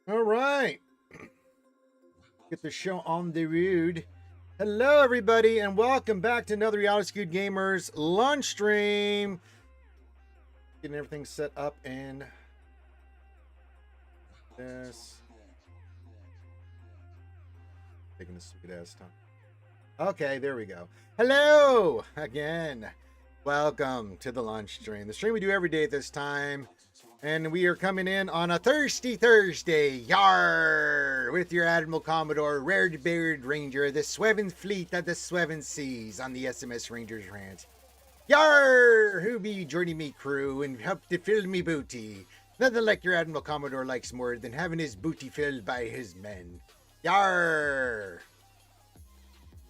All right. Get the show on the road. Hello, everybody, and welcome back to another Reality Scoot Gamers lunch stream. Getting everything set up and this. Taking this stupid ass time. Okay, there we go. Hello again. Welcome to the lunch stream. The stream we do every day at this time. And we are coming in on a thirsty Thursday, Yarrrr, with your Admiral Commodore, Red-Bearded Ranger, the Swevin Fleet of the Swevin Seas on the SMS Rangers Rant. Yarrrr, who be joining me crew and help to fill me booty. Nothing like your Admiral Commodore likes more than having his booty filled by his men. Yarrrr.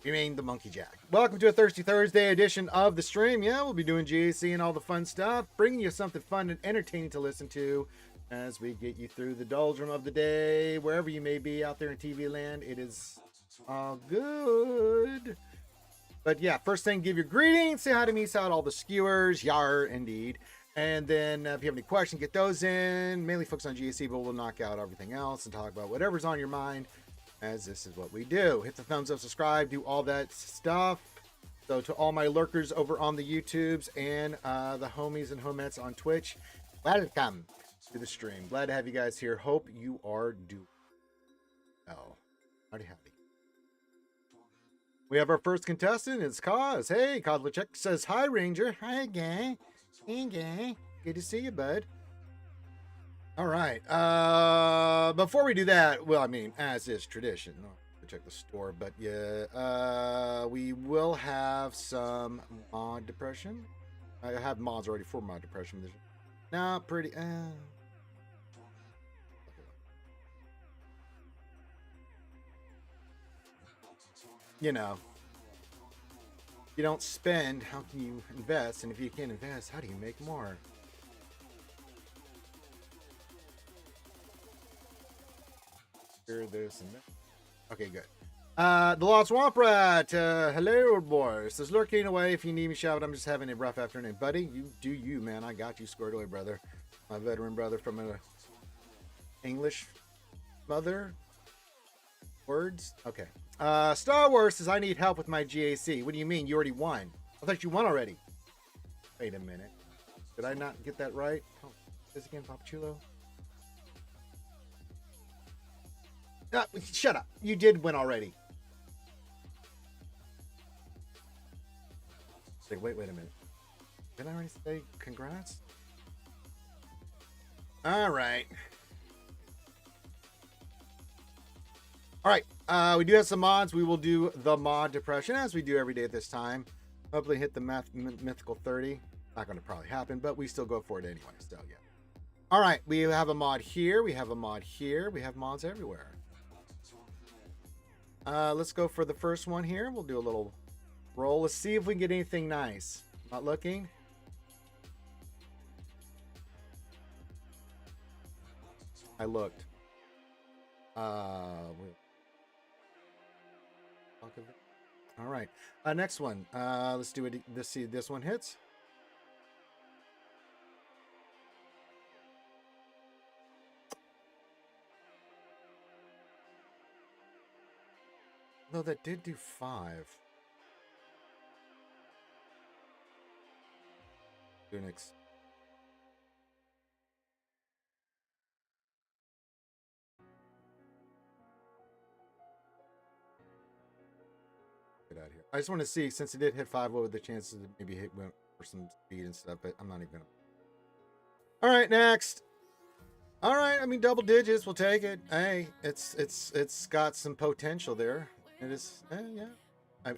Remain the Monkey Jack. Welcome to a Thirsty Thursday edition of the stream. Yeah, we'll be doing GAC and all the fun stuff, bringing you something fun and entertaining to listen to as we get you through the doldrum of the day, wherever you may be out there in TV land. It is all good. But yeah, first thing, give your greetings, say hi to me, say hi to all the skewers, Yarrrr indeed. And then if you have any questions, get those in. Mainly focus on GAC, but we'll knock out everything else and talk about whatever's on your mind, as this is what we do. Hit the thumbs up, subscribe, do all that stuff. So to all my lurkers over on the YouTubes and the homies and homettes on Twitch, welcome to the stream. Glad to have you guys here. Hope you are doing well. Howdy, howdy. We have our first contestant. It's Cause. Hey, Kodlachek says, hi, Ranger. Hi, gang. Hey, gang. Good to see you, bud. All right. Before we do that, well, I mean, as is tradition, I'll check the store, but yeah, we will have some mod depression. I have mods already for mod depression. Not pretty. You know, you don't spend. How can you invest? And if you can't invest, how do you make more? This and that. Okay, good. The Lost Swamp Rat. Hello, boys. Says lurking away. If you need me, shout. I'm just having a rough afternoon, buddy. You do you, man. I got you squared away, brother. My veteran brother from an English mother. Words. Okay. Star Wars says I need help with my GAC. What do you mean? You already won. I thought you won already. Wait a minute. Did I not get that right? Oh, this again, Papachulo. Shut up. You did win already. Say, wait a minute. Did I already say congrats? All right. All right. We do have some mods. We will do the mod depression as we do every day at this time. Hopefully hit the mythical 30. Not going to probably happen, but we still go for it anyway. So, yeah. All right. We have a mod here. We have a mod here. We have mods everywhere. Let's go for the first one here. We'll do a little roll. Let's see if we can get anything nice. Not looking. I looked. All right. Next one. Let's do it. Let's see if this one hits. No, that did do 5. Do next. Get out of here. I just want to see, since it did hit 5, what were the chances of maybe hit went for some speed and stuff, but I'm not even gonna. All right, next. All right, I mean double digits, we'll take it. Hey, it's got some potential there. It is, yeah.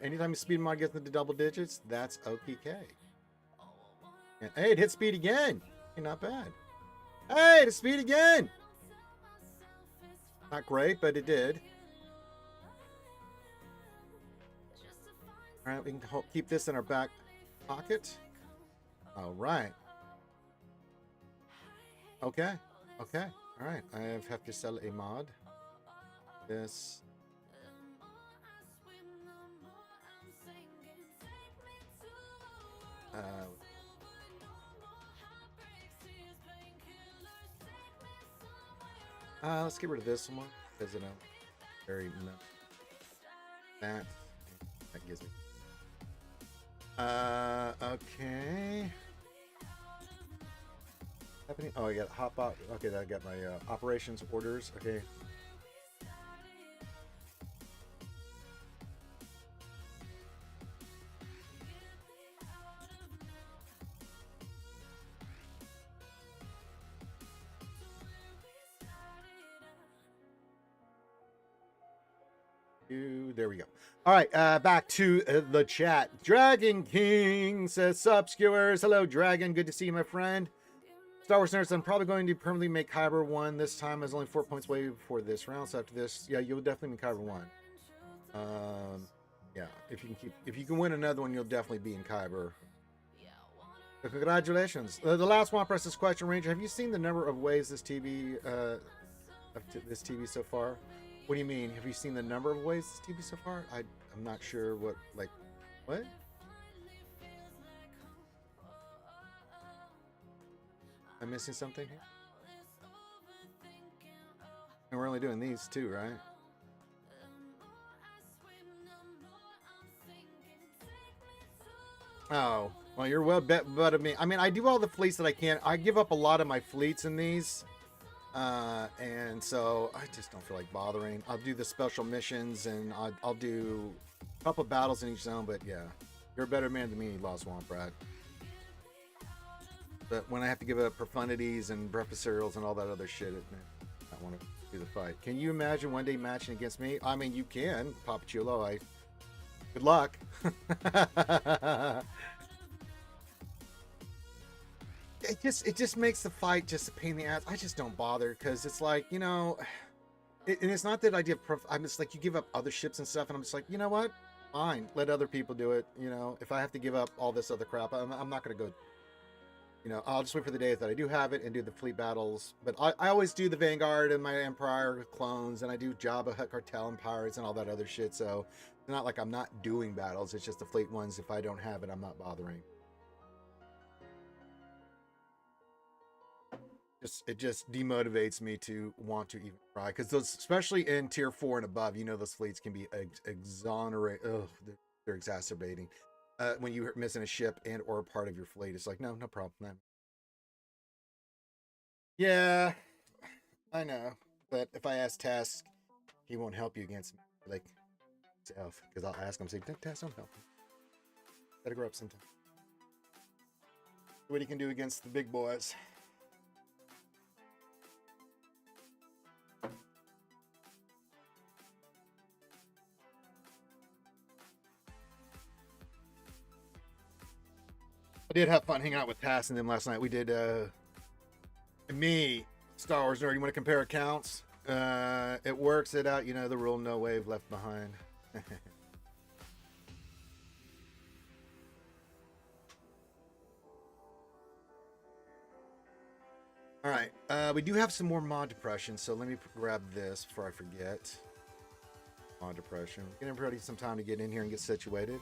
Anytime a speed mod gets into double digits, that's OKK. And, hey, it hit speed again. Hey, not bad. Hey, it speed again. Not great, but it did. All right, we can keep this in our back pocket. All right. Okay. Okay. All right. I have to sell a mod. This. Let's get rid of this one because you know, very no, that gives me. Okay. Happening. Oh, I got hotbox. Okay, I got my operations orders. Okay. There we go. All right, back to the chat. Dragon King says, "Sup, skewers? Hello, Dragon. Good to see you, my friend. Star Wars nerds. I'm probably going to permanently make Kyber 1 this time. I was only 4 points away before this round. So after this, yeah, you'll definitely make Kyber 1. Yeah, if you can win another one, you'll definitely be in Kyber. So congratulations. The last one, press this question, Ranger. Have you seen the number of ways this TV so far? What do you mean? Have you seen the number of ways this TV so far? I'm not sure what, like, what? I'm missing something here? And we're only doing these two, right? Oh, well, you're well bet of me. I mean, I do all the fleets that I can. I give up a lot of my fleets in these. And so I just don't feel like bothering. I'll do the special missions and I'll do a couple battles in each zone, but yeah, you're a better man than me, Lost Swamp Rat. But when I have to give up profundities and breakfast cereals and all that other shit, I want to do the fight. Can you imagine one day matching against me? I mean, you can, Papa Chulo. Good luck. It just makes the fight just a pain in the ass. I just don't bother because it's like, you know, and it's not that I give. I'm just like, you give up other ships and stuff, and I'm just like, you know what? Fine, let other people do it. You know, if I have to give up all this other crap, I'm not gonna go. You know, I'll just wait for the days that I do have it and do the fleet battles. But I always do the Vanguard and my Empire clones, and I do Jabba, Hutt Cartel, and Pirates, and all that other shit. So it's not like I'm not doing battles. It's just the fleet ones. If I don't have it, I'm not bothering. It just demotivates me to want to even try because those, especially in tier 4 and above, you know, those fleets can be exonerate. Oh, they're exacerbating. When you're missing a ship and or a part of your fleet, it's like no problem. Yeah, I know, but if I ask Task, he won't help you against me, like self, because I'll ask him, say, Task, don't help me. Gotta grow up sometime. What he can do against the big boys. I did have fun hanging out with Tass and them last night. We did, me, Star Wars nerd. You want to compare accounts? It works it out. You know the rule: no wave left behind. All right. We do have some more mod depression, so let me grab this before I forget. Mod depression. Give everybody some time to get in here and get situated.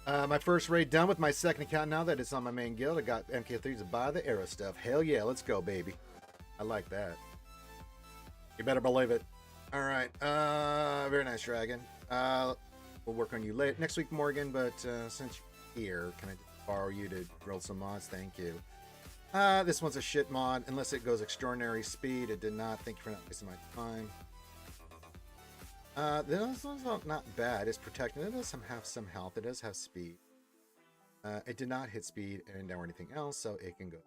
My first raid done with my second account now that it's on my main guild. I got MK3s to buy the arrow stuff. Hell yeah, let's go, baby. I like that. You better believe it. All right. Very nice, Dragon. We'll work on you late next week, Morgan. But since you're here, can I just borrow you to roll some mods? Thank you. This one's a shit mod. Unless it goes extraordinary speed. It did not. Thank you for not wasting my time. This one's not bad. It's protected. It does have some health. It does have speed. It did not hit speed and or anything else, so it can go.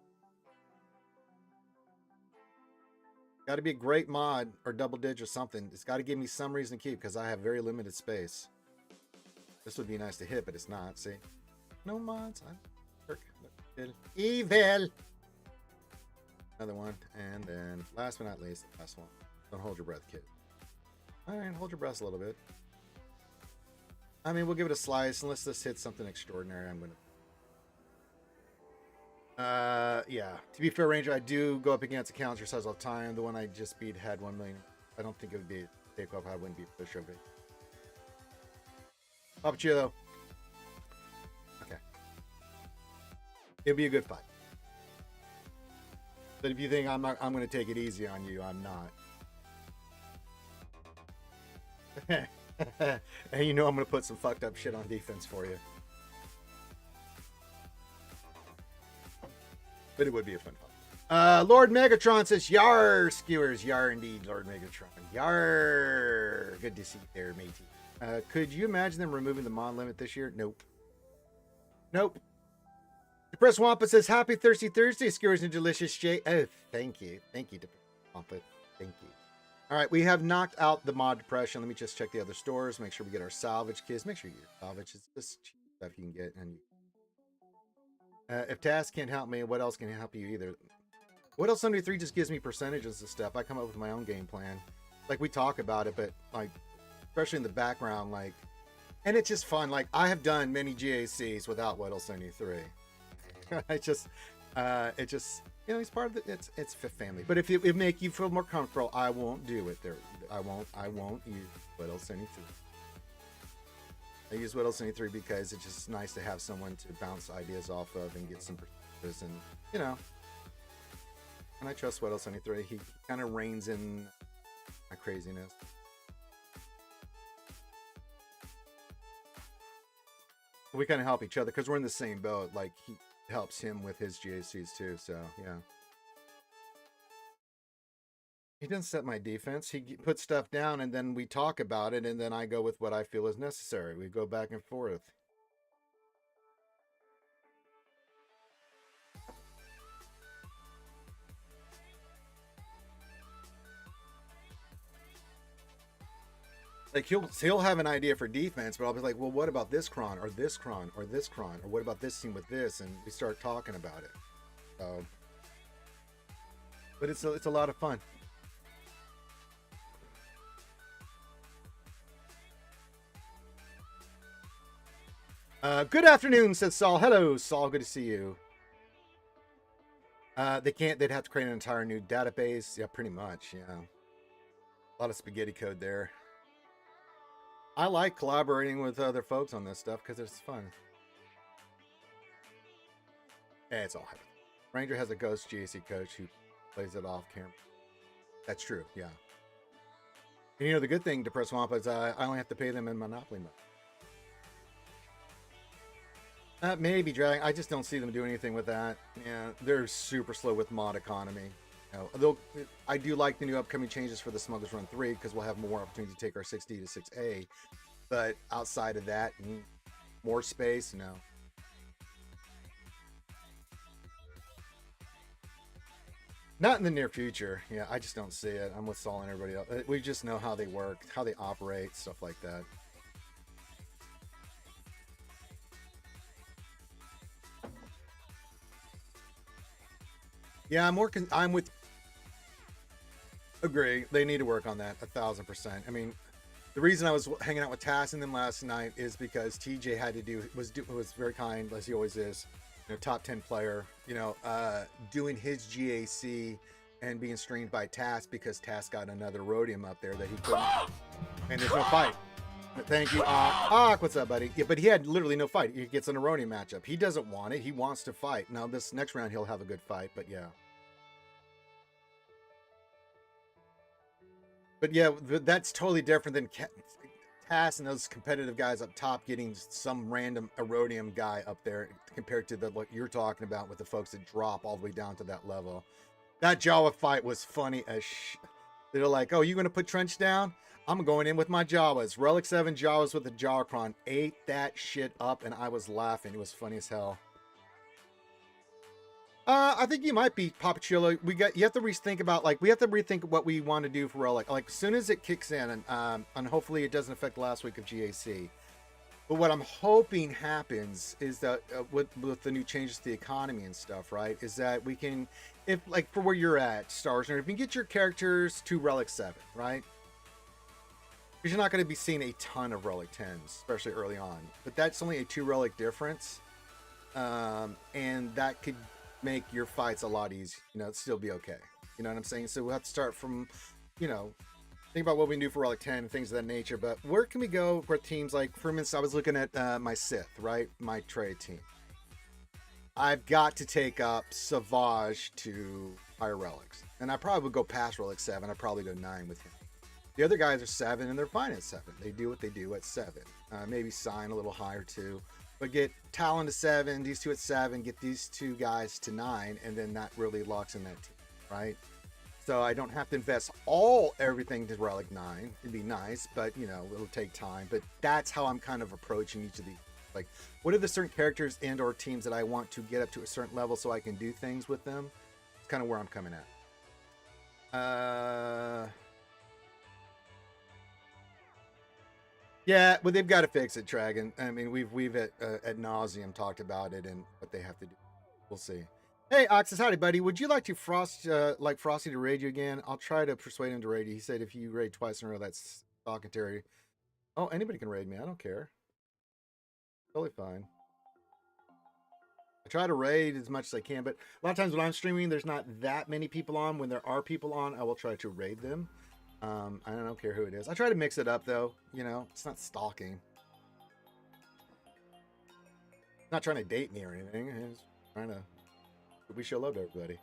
Got to be a great mod or double dig or something. It's got to give me some reason to keep because I have very limited space. This would be nice to hit, but it's not. See, no mods. Evil. Another one, and then last but not least, the last one. Don't hold your breath, kid. All right, hold your breath a little bit. I mean, we'll give it a slice unless this hits something extraordinary. I'm gonna. Yeah. To be fair, Ranger, I do go up against accounts your size all the time. The one I just beat had 1 million. I don't think it would be a takeoff. I wouldn't be a push of it. Papa Chilo. Okay. It'll be a good fight. But if you think I'm going to take it easy on you, I'm not. And you know I'm gonna put some fucked up shit on defense for you. But it would be a fun fight. Lord Megatron says, Yarrrr, skewers. Yarrrr indeed, Lord Megatron. Yarrrr. Good to see you there, matey. Could you imagine them removing the mod limit this year? Nope. Nope. Depressed Wampa says, Happy Thirsty Thursday, skewers and delicious J. Oh, thank you. Thank you, Depressed Wampa. Thank you. All right, we have knocked out the mod depression. Let me just check the other stores. Make sure we get our salvage kits. Make sure you get your salvage. It's just cheap stuff you can get. And if Task can't help me, what else can help you either? What else 73 just gives me percentages of stuff. I come up with my own game plan. Like, we talk about it, but like, especially in the background, like, and it's just fun. Like, I have done many GACs without Weddle 73. It just, you know, he's part of the, it's family. But if it make you feel more comfortable, I won't do it there. I won't use Weddle 73. I use Weddle 73 because it's just nice to have someone to bounce ideas off of and get some perspectives, and you know. And I trust Weddle 73. He kind of reins in my craziness. We kind of help each other because we're in the same boat. Like, he helps him with his GACs too. So yeah. He doesn't set my defense. He puts stuff down and then we talk about it, and then I go with what I feel is necessary. We go back and forth. Like, he'll have an idea for defense, but I'll be like, well, what about this cron or this cron or this cron, or what about this team with this? And we start talking about it. So, but it's a lot of fun. Good afternoon, says Saul. Hello, Saul. Good to see you. They'd have to create an entire new database. Yeah, pretty much. Yeah. A lot of spaghetti code there. I like collaborating with other folks on this stuff because it's fun. Yeah, it's all hypothetical. Ranger has a ghost GAC coach who plays it off camera. That's true, yeah. And you know, the good thing, Depressed Wampa, is I only have to pay them in Monopoly mode. Maybe Dragon. I just don't see them doing anything with that. Yeah, they're super slow with mod economy. You know, I do like the new upcoming changes for the Smuggler's Run 3 because we'll have more opportunity to take our 6D to 6A. But outside of that, more space, no. Not in the near future. Yeah, I just don't see it. I'm with Saul and everybody else. We just know how they work, how they operate, stuff like that. Yeah, I'm with. Agree. They need to work on that 1,000%. I mean, the reason I was hanging out with Tass and them last night is because TJ had to was very kind, as he always is. You know, top 10 player. You know, doing his GAC and being streamed by Tass because Tass got another Rhodium up there that he couldn't. And there's no fight. But thank you, what's up, buddy? Yeah, but he had literally no fight. He gets an Rhodium matchup. He doesn't want it. He wants to fight. Now this next round he'll have a good fight. But yeah. But yeah, that's totally different than Tass and those competitive guys up top getting some random Erodium guy up there compared to what you're talking about with the folks that drop all the way down to that level. That Jawa fight was funny as They're like, oh, you going to put Trench down? I'm going in with my Jawas. Relic 7 Jawas with the Jawacron. Ate that shit up, and I was laughing. It was funny as hell. I think you might be Papachillo. You have to rethink about, like, we have to rethink what we want to do for Relic. Like, as soon as it kicks in, and hopefully it doesn't affect last week of GAC. But what I'm hoping happens is that with the new changes to the economy and stuff, right, is that we can, if like for where you're at, Stars, if you can get your characters to Relic 7, right? Because you're not going to be seeing a ton of Relic 10s, especially early on. But that's only a 2 Relic difference. And that could make your fights a lot easier. You know, it'd still be okay. You know what I'm saying? So we'll have to start from, you know, think about what we can do for Relic 10 and things of that nature. But where can we go for teams like, for instance, I was looking at my Sith, right? My trade team. I've got to take up Savage to higher relics. And I probably would go past Relic 7. I'd probably go 9 with him. The other guys are 7, and they're fine at 7. They do what they do at 7. Maybe sign a little higher too, but get Talon to 7, these 2 at 7, get these 2 guys to 9, and then that really locks in that team, right? So I don't have to invest everything to Relic 9. It'd be nice, but you know, it'll take time. But that's how I'm kind of approaching each of these. Like, what are the certain characters and or teams that I want to get up to a certain level so I can do things with them? It's kind of where I'm coming at. Yeah, but they've got to fix it, Dragon. I mean, we've at nauseum talked about it and what they have to do. We'll see. Hey, Oxus, howdy, buddy. Would you like to like Frosty to raid you again? I'll try to persuade him to raid you. He said if you raid twice in a row, that's talking Terry. Oh, anybody can raid me. I don't care. Totally fine. I try to raid as much as I can, but a lot of times when I'm streaming, there's not that many people on. When there are people on, I will try to raid them. I don't care who it is. I try to mix it up, though. You know, it's not stalking. Not trying to date me or anything. It's trying to... We show love to everybody.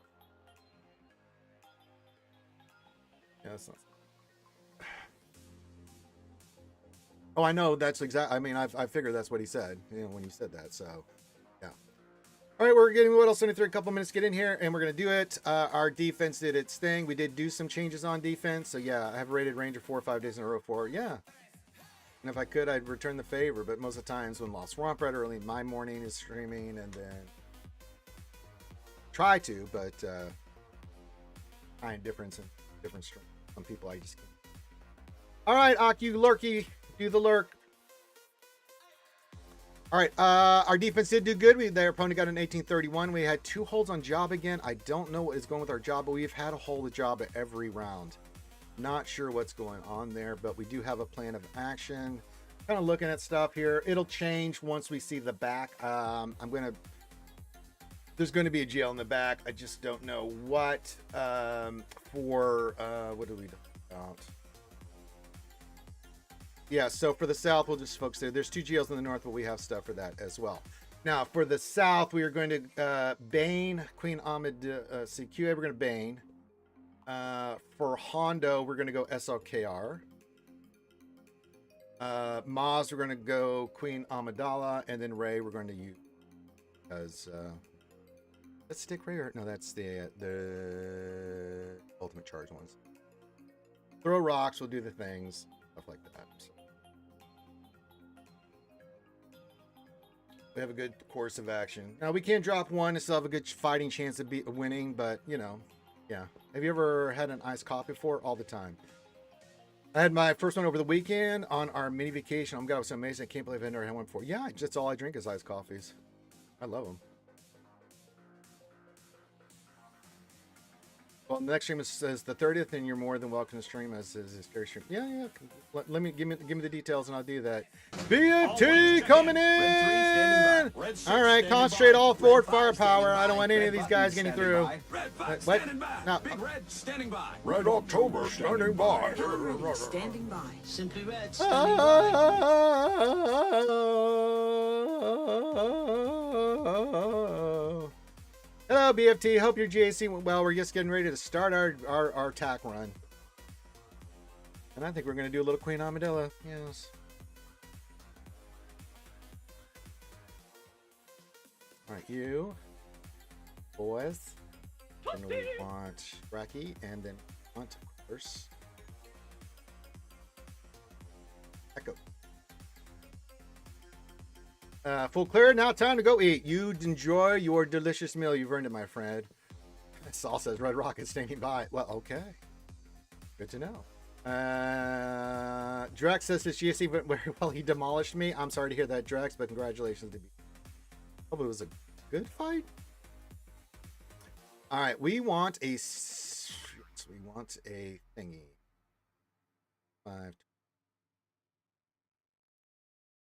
Yeah, that's not... Oh, I know. That's exactly... I mean, I figured that's what he said, you know, when he said that. So, yeah. All right, we're getting Whittle 73, a couple minutes to get in here, and we're going to do it. Our defense did its thing. We did do some changes on defense. So, yeah, I have rated Ranger 4 or 5 days in a row for, yeah. And if I could, I'd return the favor. But most of the times when Lost Swamp Red early, my morning is streaming, and then... Try to, but find different stream. Some people I just can't. All right, Aku Lurky, do the lurk. All right, our defense did do good. Their opponent got an 1831. We had 2 holds on Job again. I don't know what is going with our Job, but we've had a hold of Job at every round. Not sure what's going on there, but we do have a plan of action. Kind of looking at stuff here. It'll change once we see the back. There's going to be a jail in the back. I just don't know what. What do we do about? Yeah, so for the south, we'll just focus there. There's 2 jails in the north, but we have stuff for that as well. Now, for the south, we are going to Bane, Queen Ahmed CQ. We're going to Bane. For Hondo, we're going to go SLKR. Maz, we're going to go Queen Amidala. And then Ray, we're going to use as... That's Stick Ray or no? That's the ultimate charge ones. Throw rocks. We'll do the things, stuff like that. So. We have a good course of action. Now we can drop 1 and still have a good fighting chance of winning, but you know, yeah. Have you ever had an iced coffee before? All the time. I had my first one over the weekend on our mini vacation. Oh my God, it was so amazing. I can't believe I never had one before. Yeah, that's all I drink is iced coffees. I love them. Well, the next stream says the 30th, and you're more than welcome to stream as is scary stream. Yeah. Let me give me the details, and I'll do that. BNT coming in. All right, concentrate all forward firepower. I don't want any of these guys getting through. What? No. Big Red standing by. Red October standing by. Standing by. Simply Red standing by. Hello, BFT. Hope your GAC went well. We're just getting ready to start our attack run. And I think we're going to do a little Queen Amidala. Yes. All right, you. Boys. And we want Rocky. And then want, of course, Echo. Full clear. Now time to go eat. You enjoy your delicious meal. You've earned it, my friend. Saul says Red Rocket standing by. Well, okay. Good to know. Drex says his GSC went very well. He demolished me. I'm sorry to hear that, Drex, but congratulations to me. Hope it was a good fight. All right, we want a thingy. 5.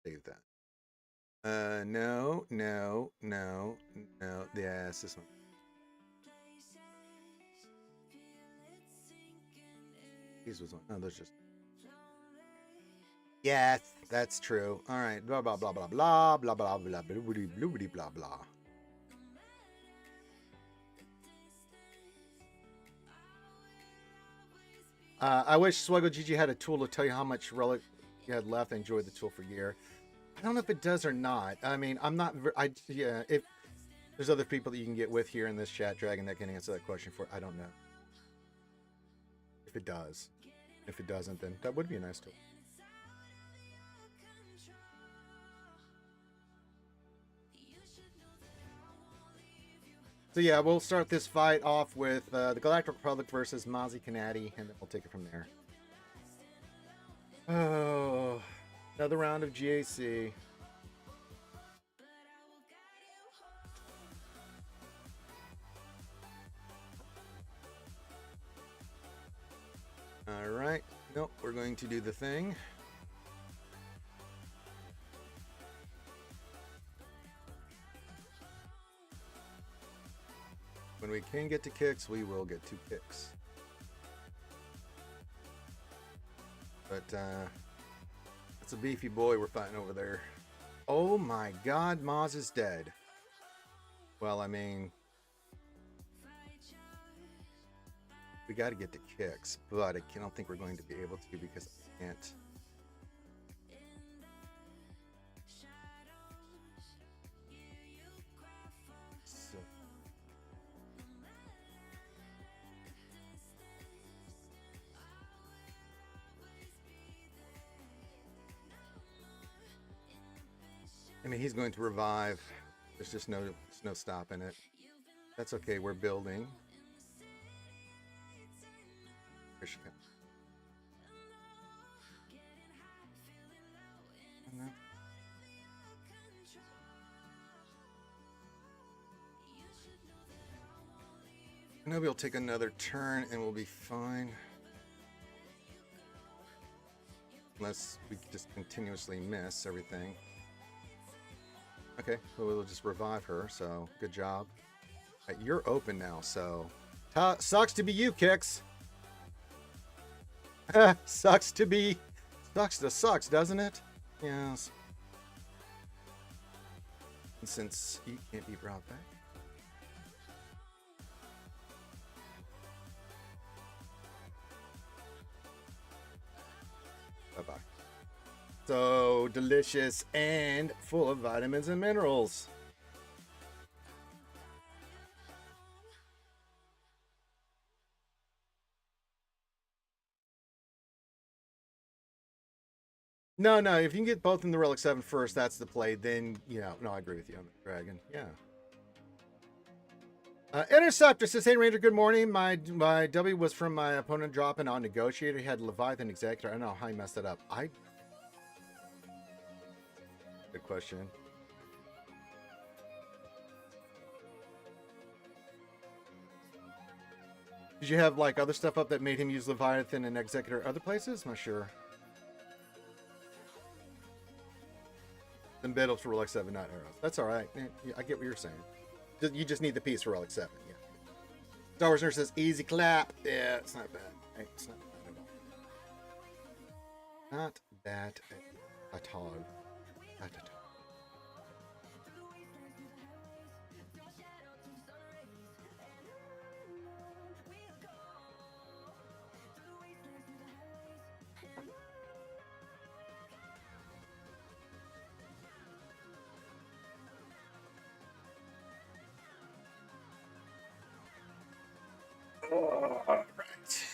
Save that. No. Yes, this one. These was one. No, those just. Yes, that's true. All right. Blah blah blah blah blah blah blah blah blah blah blah. I wish Swgoh GG had a tool to tell you how much relic you had left. I enjoyed the tool for a year. I don't know if it does or not. I mean, I'm not. Yeah. If there's other people that you can get with here in this chat, Dragon, that can answer that question for. I don't know if it does. If it doesn't, then that would be a nice tool. So yeah, we'll start this fight off with the Galactic Republic versus Mozzie Canati, and then we'll take it from there. Oh, another round of GAC. All right. Nope, we're going to do the thing. When we can get to kicks, we will get to kicks. But that's a beefy boy we're fighting over there. Oh my god, Maz is dead. Well, I mean, we got to get to kicks, but I don't think we're going to be able to because I can't. So. I mean, he's going to revive. There's just no stopping it. That's okay. We're building. Here she comes. Maybe we'll take another turn and we'll be fine. Unless we just continuously miss everything. Okay, well, we'll just revive her, so good job. Right, you're open now, so... sucks to be you, Kix! Sucks to be... Sucks, doesn't it? Yes. And since you can't be brought back... Bye-bye. So delicious and full of vitamins and minerals. No, if you can get both in the Relic 7 first, that's the play, then, no, I agree with you on the Dragon. Yeah. Interceptor says, hey Ranger, good morning. My W was from my opponent dropping on Negotiator. He had Leviathan Executor. I don't know how he messed that up. Good question. Did you have like other stuff up that made him use Leviathan and Executor other places? I'm not sure. Then battles for Relic 7, not arrows. That's all right. Yeah, I get what you're saying. You just need the piece for Relic 7. Yeah. Star Wars Nurse says, easy clap. Yeah, it's not bad. Hey, it's not bad at all. Not bad at all. Not at all. All right.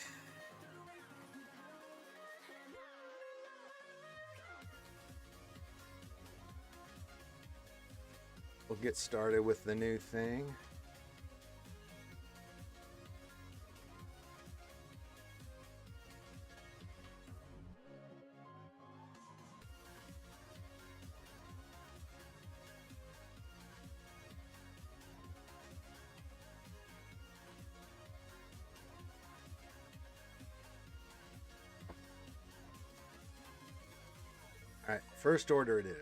We'll get started with the new thing. All right, first order it is.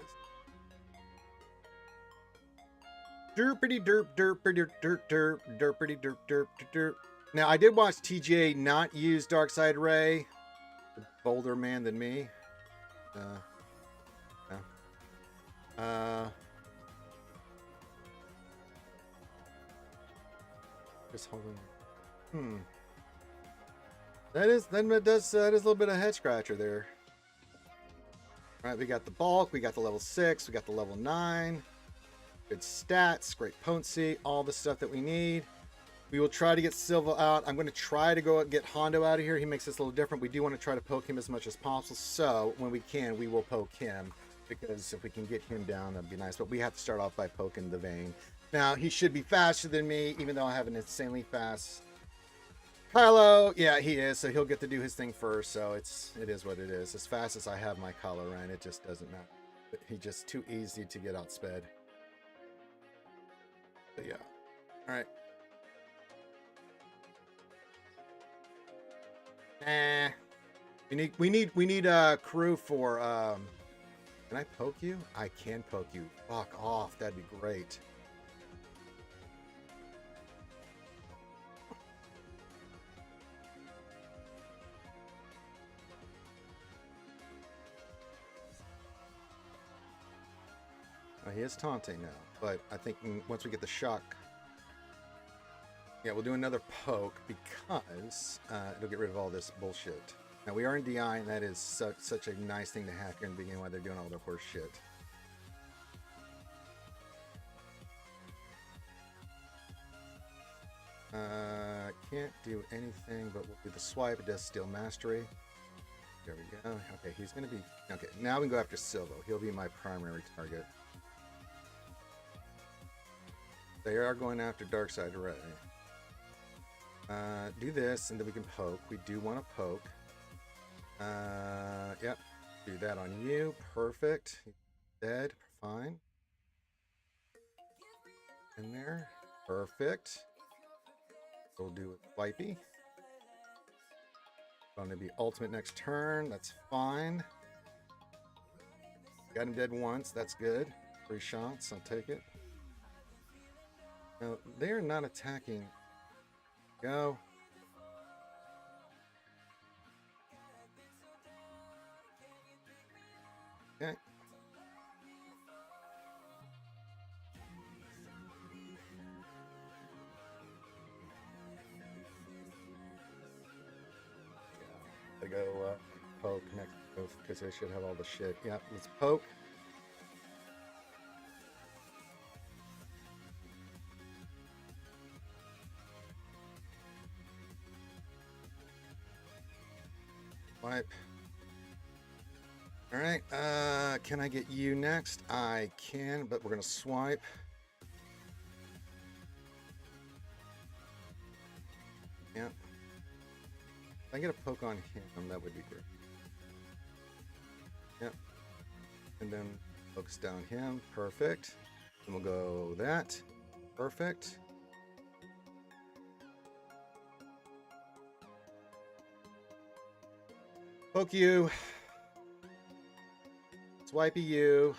Derpity derp derpity derp derp derpity derp derp derp. Now I did watch TJ not use Darkside Ray, the bolder man than me. Just hold on. That is a little bit of head scratcher there. All right, we got the bulk, we got the level 6, we got the level 9. Good stats, great potency, all the stuff that we need. We will try to get Silva out. I'm going to try to go get Hondo out of here. He makes this a little different. We do want to try to poke him as much as possible. So when we can, we will poke him. Because if we can get him down, that'd be nice. But we have to start off by poking the vein. Now, he should be faster than me, even though I have an insanely fast Kylo. Yeah, he is. So he'll get to do his thing first. So it is what it is. As fast as I have my Kylo Ren, it just doesn't matter. But he's just too easy to get outsped. But yeah. All right. Nah. We need a crew for can I poke you? I can poke you. Fuck off. That'd be great. He is taunting now, but I think once we get the shock, yeah, we'll do another poke because it'll get rid of all this bullshit. Now, we are in DI, and that is such a nice thing to have here in the beginning while they're doing all their horse shit. Can't do anything, but we'll do the swipe. It does steal mastery. There we go. Okay, he's going to be... Okay, now we can go after Swgoh. He'll be my primary target. They are going after Darkseid already. Do this, and then we can poke. We do want to poke. Yep. Do that on you. Perfect. Dead. Fine. In there. Perfect. We'll do it wipey. Going to be ultimate next turn. That's fine. Got him dead once. That's good. 3 shots. I'll take it. Now, they're not attacking. Go. Okay. I go poke next because they should have all the shit. Yeah, let's poke. Wipe. All right, can I get you next? I can, but we're gonna swipe. Yeah. If I get a poke on him, that would be great. Yep. And then focus down him. Perfect. And we'll go that. Perfect. Poke you. Swipey you.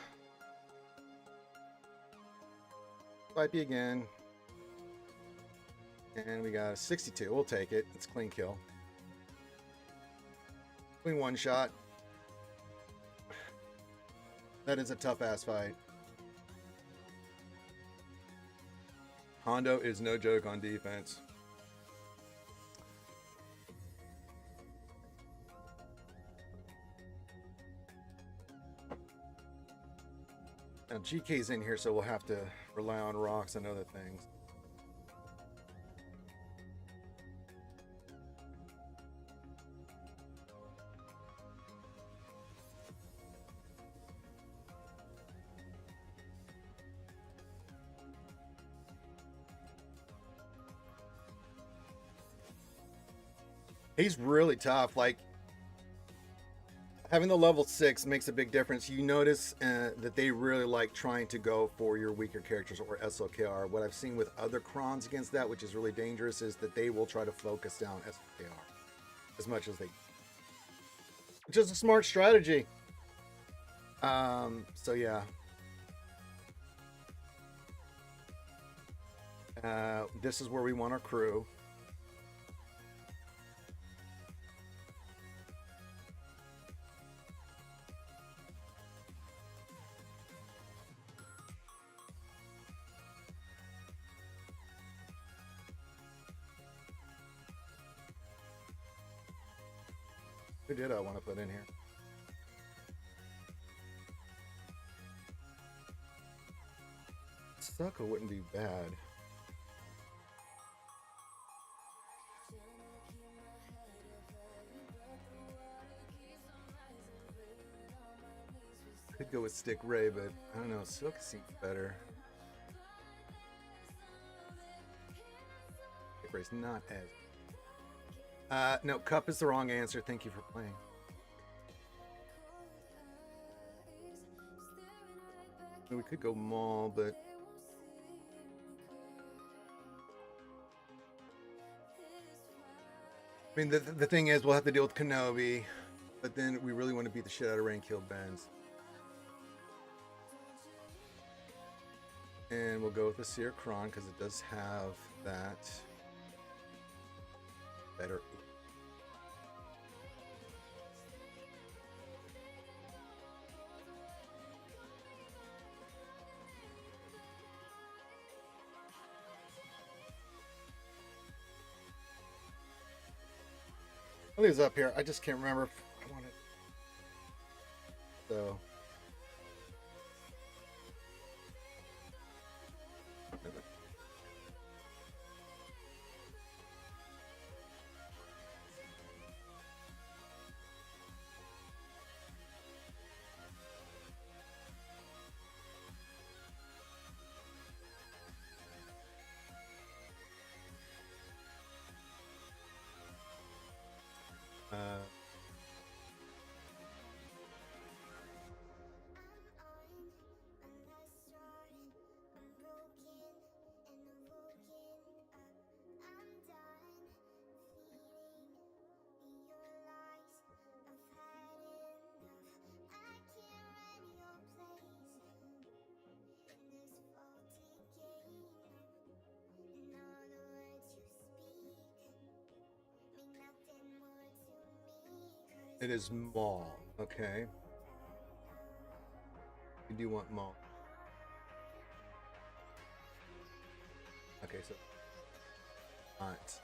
Swipey again. And we got a 62. We'll take it. It's clean kill. Clean one shot. That is a tough ass fight. Hondo is no joke on defense. Now GK's in here, so we'll have to rely on rocks and other things. He's really tough. Like, having the level 6 makes a big difference. You notice that they really like trying to go for your weaker characters or SOKR. What I've seen with other crons against that, which is really dangerous, is that they will try to focus down SOKR as much as they, which is a smart strategy. So yeah. This is where we want our crew. Who did I want to put in here? Swgoh wouldn't be bad. Could go with Stick Ray, but I don't know. Silk seems better. Stick Ray's not as. No, Cup is the wrong answer. Thank you for playing. We could go Maul, but I mean, the thing is, we'll have to deal with Kenobi, but then we really want to beat the shit out of Rain Kill Benz. And we'll go with the Seer Kron because it does have that better. I think it's up here. I just can't remember if I want it. So. It is Maul, okay. You do want Maul. Okay, so. Alright.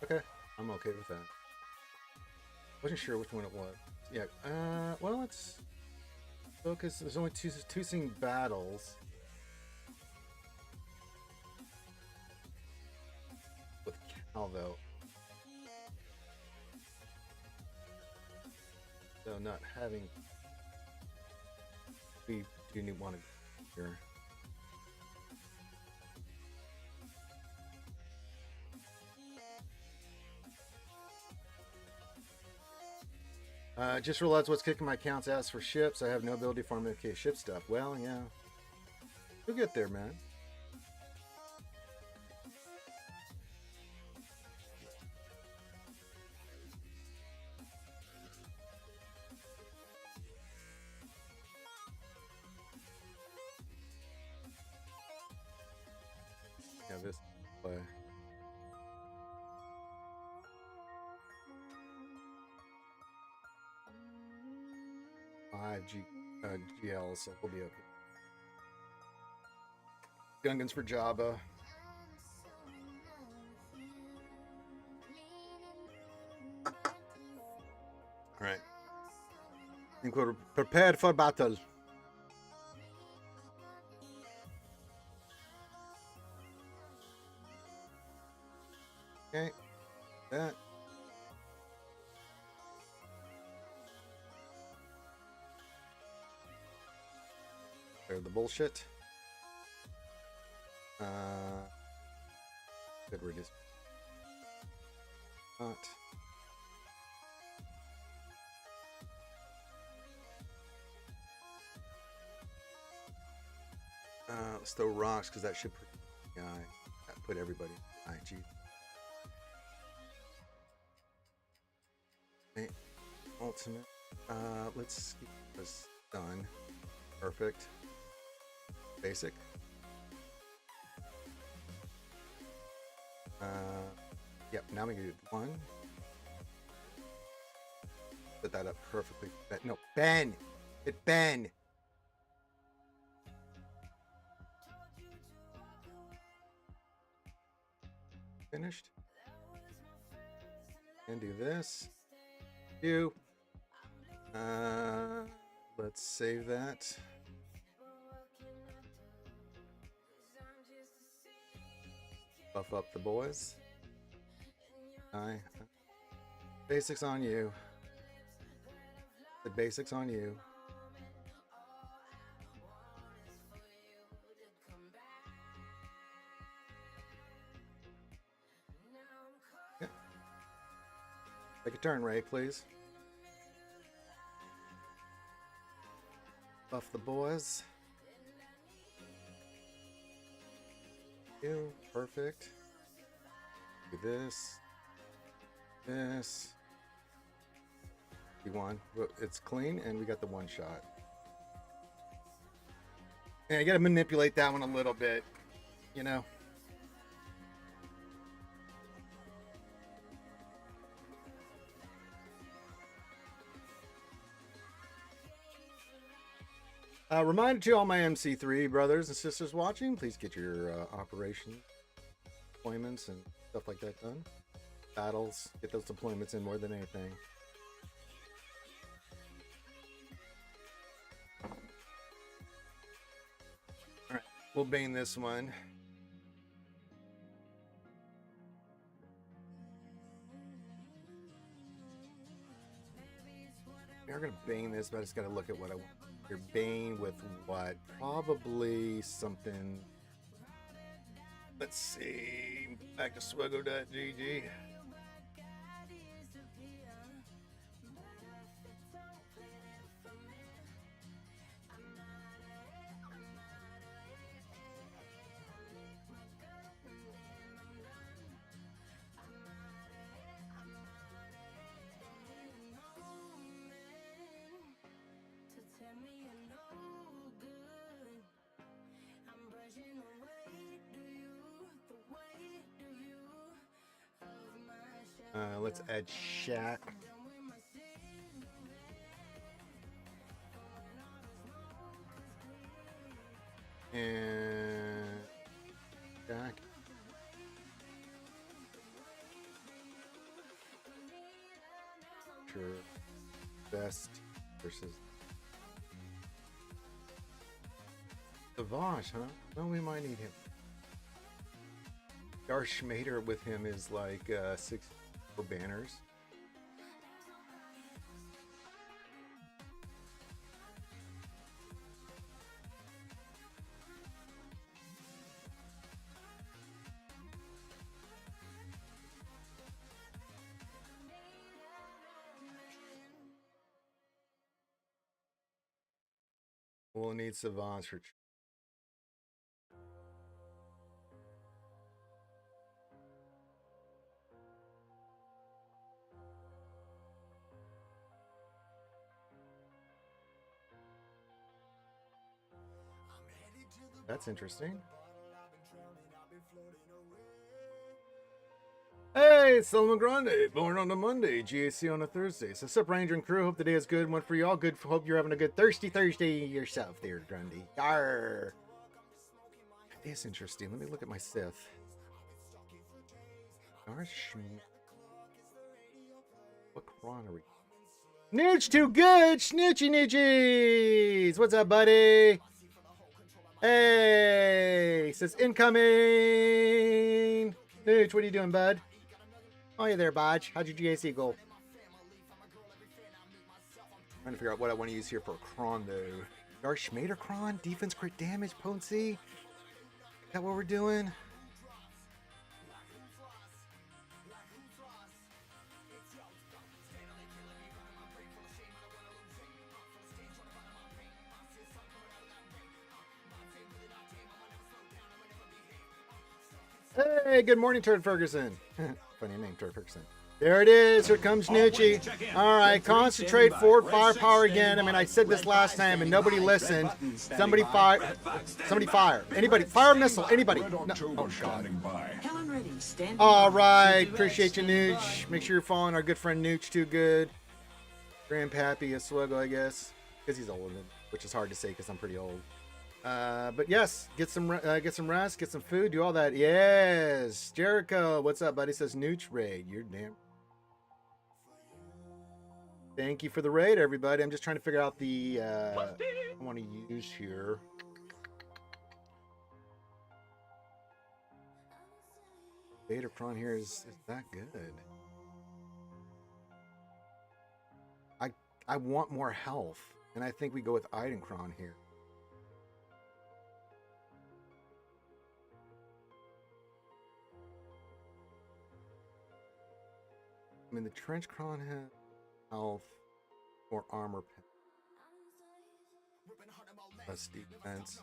Okay, I'm okay with that. Wasn't sure which one it was. Yeah, well, let's focus. There's only two scene battles. With Cal, though. So not having, we do need one here. Just realized what's kicking my accounts ass for ships. I have no ability for them to ship stuff. Well, yeah, you'll get there, man. Yeah, this play. GL, so we'll be okay. Gungans for Jabba. All right. I think we're prepared for battle. Okay. That. There's the bullshit. Good reduce. Not. Let's throw rocks because that should put everybody in IG. Okay. Ultimate. Let's keep this done. Perfect. Basic. Yep, now we can do one. Put that up perfectly. No, Ben! Hit Ben! Finished. And do this. You. Let's save that. Buff up the boys. Basics on you. The basics on you. Yeah. Take a turn, Ray, please. Buff the boys. You, perfect. Do this. This. We won. It's clean, and we got the one shot. Yeah, you got to manipulate that one a little bit, you know. Reminder to all my MC3 brothers and sisters watching, please get your operation deployments and stuff like that done. Battles, get those deployments in more than anything. All right, we'll bane this one. We're gonna bane this, but I just gotta look at what I want. Your bane with what? Probably something. Let's see. Back to Swgoh.gg. Let's add Shaq. And Shaq. Sure. Best versus Savage, huh? Well, we might need him. Darth Schmader with him is like 6 banners. We'll need savants for. That's interesting. Hey, it's Solomon Grande, born on a Monday, GAC on a Thursday. So, sup, Ranger and crew? Hope the day is good. One for y'all. Good. Hope you're having a good thirsty Thursday yourself, there, Grundy. Yarrrr. It's interesting. Let me look at my Sith. What cron are we? Nooch too good, snitchy nitchies. What's up, buddy? Hey, says incoming. Nooch, what are you doing, bud? Oh, you there, Bodge. How'd your GAC go? Trying to figure out what I want to use here for a cron, though. Darth Schmader cron, defense, crit damage, potency. Is that what we're doing? Hey, good morning, Turd Ferguson. Funny name, Turd Ferguson. There it is. Here comes Nucci. All right, concentrate forward firepower again. I mean, I said this last time and nobody listened. Somebody fire. Somebody fire. Anybody. Fire a missile. Anybody. No. Oh, God. All right. Appreciate you, Nooch. Make sure you're following our good friend Nooch too good. Grandpappy of Swgoh, I guess. Because he's old, which is hard to say because I'm pretty old. But yes, get some rest, get some food, do all that. Yes, Jericho, what's up, buddy? Says Nooch raid. You're damn. Thank you for the raid, everybody. I'm just trying to figure out the I want to use here. Datacron here is that good. I want more health, and I think we go with Idancron here. I mean, the Trenchcron has health or armor pen. Less defense.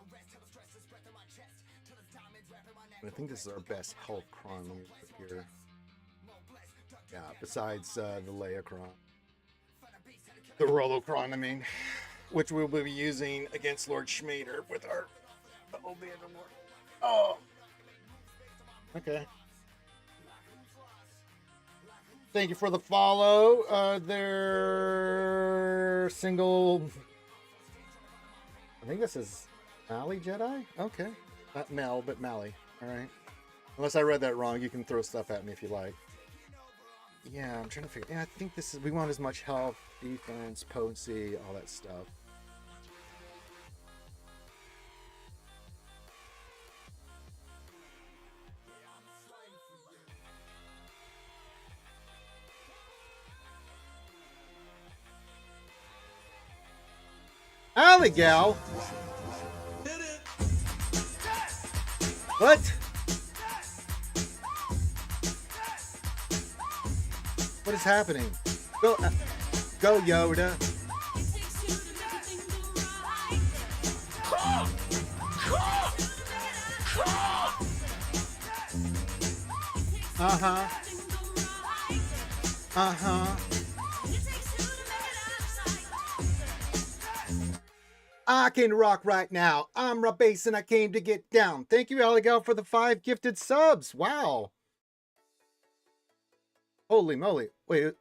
I think this is our best health cron. Let me look here. Yeah, besides the Leia-cron. The Rollo-cron, I mean. Which we'll be using against Lord Schmader with our old Vandermore. Oh! Okay. Thank you for the follow. Their single... I think this is Mally Jedi? Okay. Not Mel, but Mally. Alright. Unless I read that wrong, you can throw stuff at me if you like. Yeah, I'm trying to figure... Yeah, I think this is... We want as much health, defense, potency, all that stuff. Alley gal. What? What is happening? Go, go Yoda. Uh-huh. Uh-huh. I can rock right now. I'm Rob Bass and I came to get down. Thank you, Aligal, for the 5 gifted subs. Wow. Holy moly. Wait.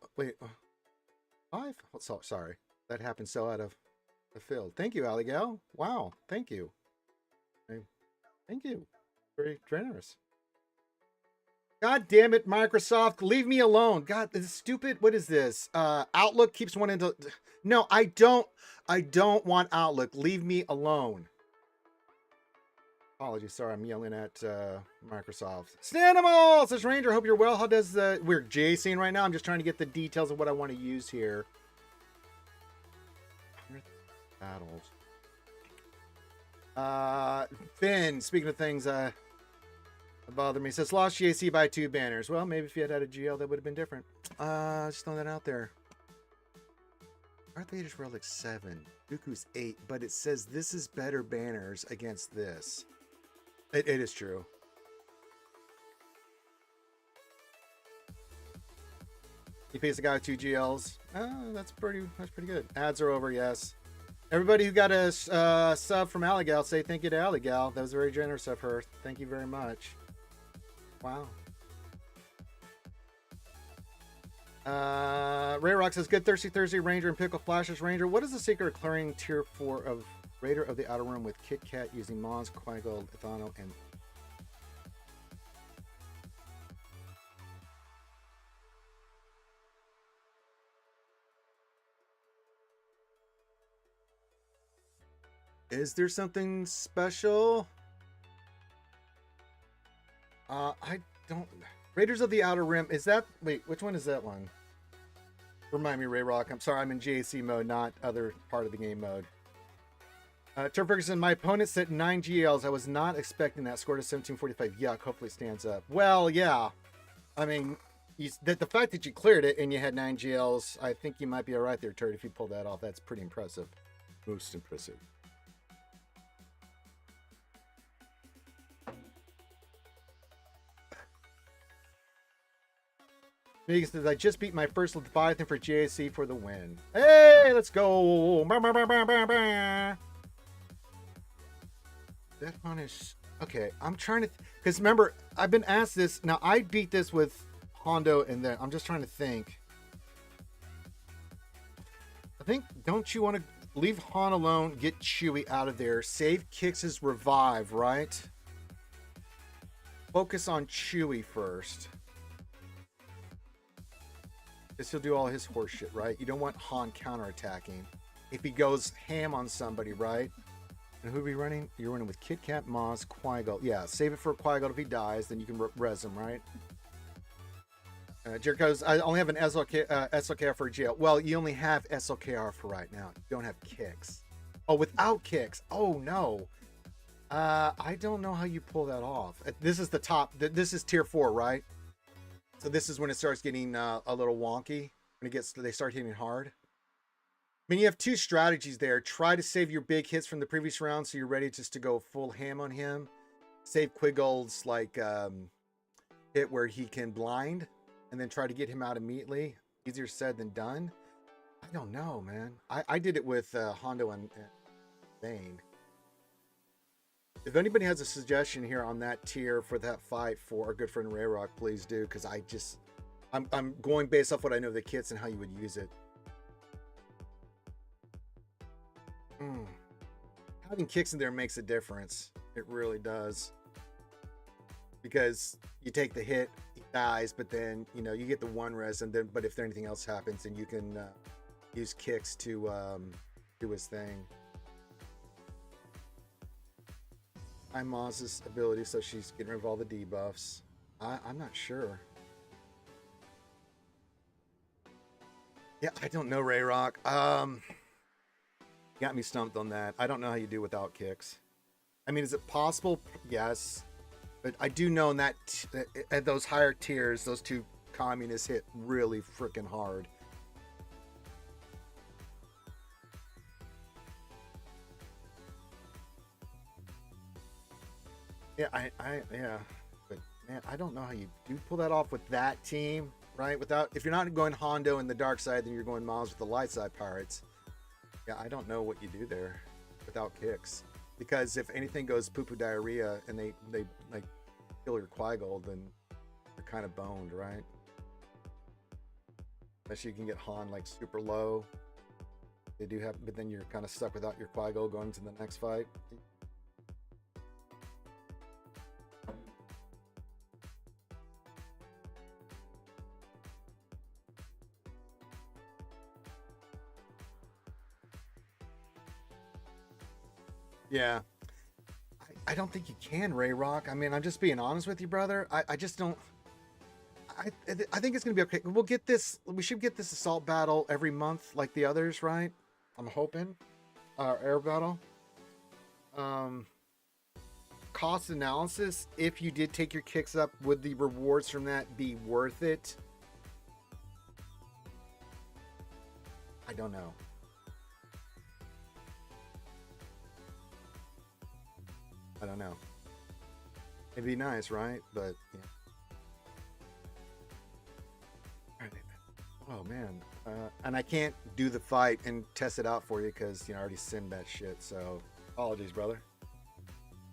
5? Oh, sorry. That happened so out of the field. Thank you, Aligal. Wow. Thank you. Thank you. Very generous. God damn it, Microsoft. Leave me alone. God, this is stupid. What is this? Outlook keeps wanting to... No, I don't want Outlook. Leave me alone. Apologies. Sorry, I'm yelling at Microsoft. Snanimal! Says Ranger, hope you're well. How does the... We're JCing right now. I'm just trying to get the details of what I want to use here. Battles. Finn, speaking of things that bother me, says lost GAC by 2 banners. Well, maybe if you had had a GL, that would have been different. Just throwing that out there. Darth Vader's Relic 7. Dooku's 8, but it says this is better banners against this. It is true. He pays the guy with 2 GLs. That's pretty good. Ads are over, yes. Everybody who got a sub from Aligal, say thank you to Aligal. That was very generous of her. Thank you very much. Wow. Ray Rock says, good Thirsty Thursday Ranger and Pickle Flashes Ranger. What is the secret of clearing tier 4 of Raider of the Outer Rim with Kit Kat using Mons, Qui-Gold, Ethano, and... Is there something special? I don't... Raiders of the Outer Rim, is that... Wait, which one is that one? Remind me, Ray Rock. I'm sorry, I'm in GAC mode, not other part of the game mode. Turf Ferguson, my opponent set 9 GLs. I was not expecting that. Scored a 1745. Yuck, hopefully it stands up. Well, yeah. I mean, the fact that you cleared it and you had 9 GLs, I think you might be all right there, Turd, if you pulled that off. That's pretty impressive. Most impressive. Megan says, I just beat my first Leviathan for JAC for the win. Hey, let's go. Bah, bah, bah, bah, bah, bah. That one is... Okay, I'm trying to... Because remember, I've been asked this. Now, I beat this with Hondo and then... I'm just trying to think. I think, don't you want to leave Han alone, get Chewie out of there, save Kix's revive, right? Focus on Chewie first. This will do all his horse shit, right? You don't want Han counterattacking. If he goes ham on somebody, right? And who are we running? You're running with Kit Kat, Maz, Qui-Gon. Yeah, save it for Qui-Gon if he dies, then you can res him, right? Jericho's, I only have an SLKR for GL. Well, you only have SLKR for right now. You don't have kicks. Oh, without kicks. Oh, no. I don't know how you pull that off. This is the top. This is tier 4, right? So this is when it starts getting a little wonky. When they start hitting hard. I mean, you have two strategies there. Try to save your big hits from the previous round so you're ready just to go full ham on him. Save Quiggle's like hit where he can blind, and then try to get him out immediately. Easier said than done. I don't know, man. I did it with Hondo and Bane. If anybody has a suggestion here on that tier for that fight for our good friend Rayrock, please do, because I'm going based off what I know of the kits and how you would use it. Having kicks in there makes a difference. It really does. Because you take the hit, he dies, but then you get the one res, and then if anything else happens, then you can use kicks to do his thing. I'm Maz's ability, so she's getting rid of all the debuffs. I'm not sure. Yeah, I don't know, Rayrock. Got me stumped on that. I don't know how you do without kicks. I mean, is it possible? Yes. But I do know in that at those higher tiers, those two communists hit really freaking hard. Yeah, yeah. But man, I don't know how you do pull that off with that team, right? If you're not going Hondo in the dark side, then you're going Miles with the light side pirates. Yeah, I don't know what you do there without kicks. Because if anything goes poo-poo diarrhea and they like kill your Qui-Gold, then you're kind of boned, right? Unless you can get Han like super low. They do have, but then you're kind of stuck without your Qui-Gold going to the next fight. Yeah. I don't think you can, Rayrock. I mean, I'm just being honest with you, brother. I just don't. I think it's gonna be okay. We'll get this. We should get this assault battle every month, like the others, right? I'm hoping. Air battle. Cost analysis. If you did take your kicks up, would the rewards from that be worth it? I don't know. I don't know. It'd be nice, right? But yeah. Oh man, and I can't do the fight and test it out for you because I already sinned that shit. So apologies, brother.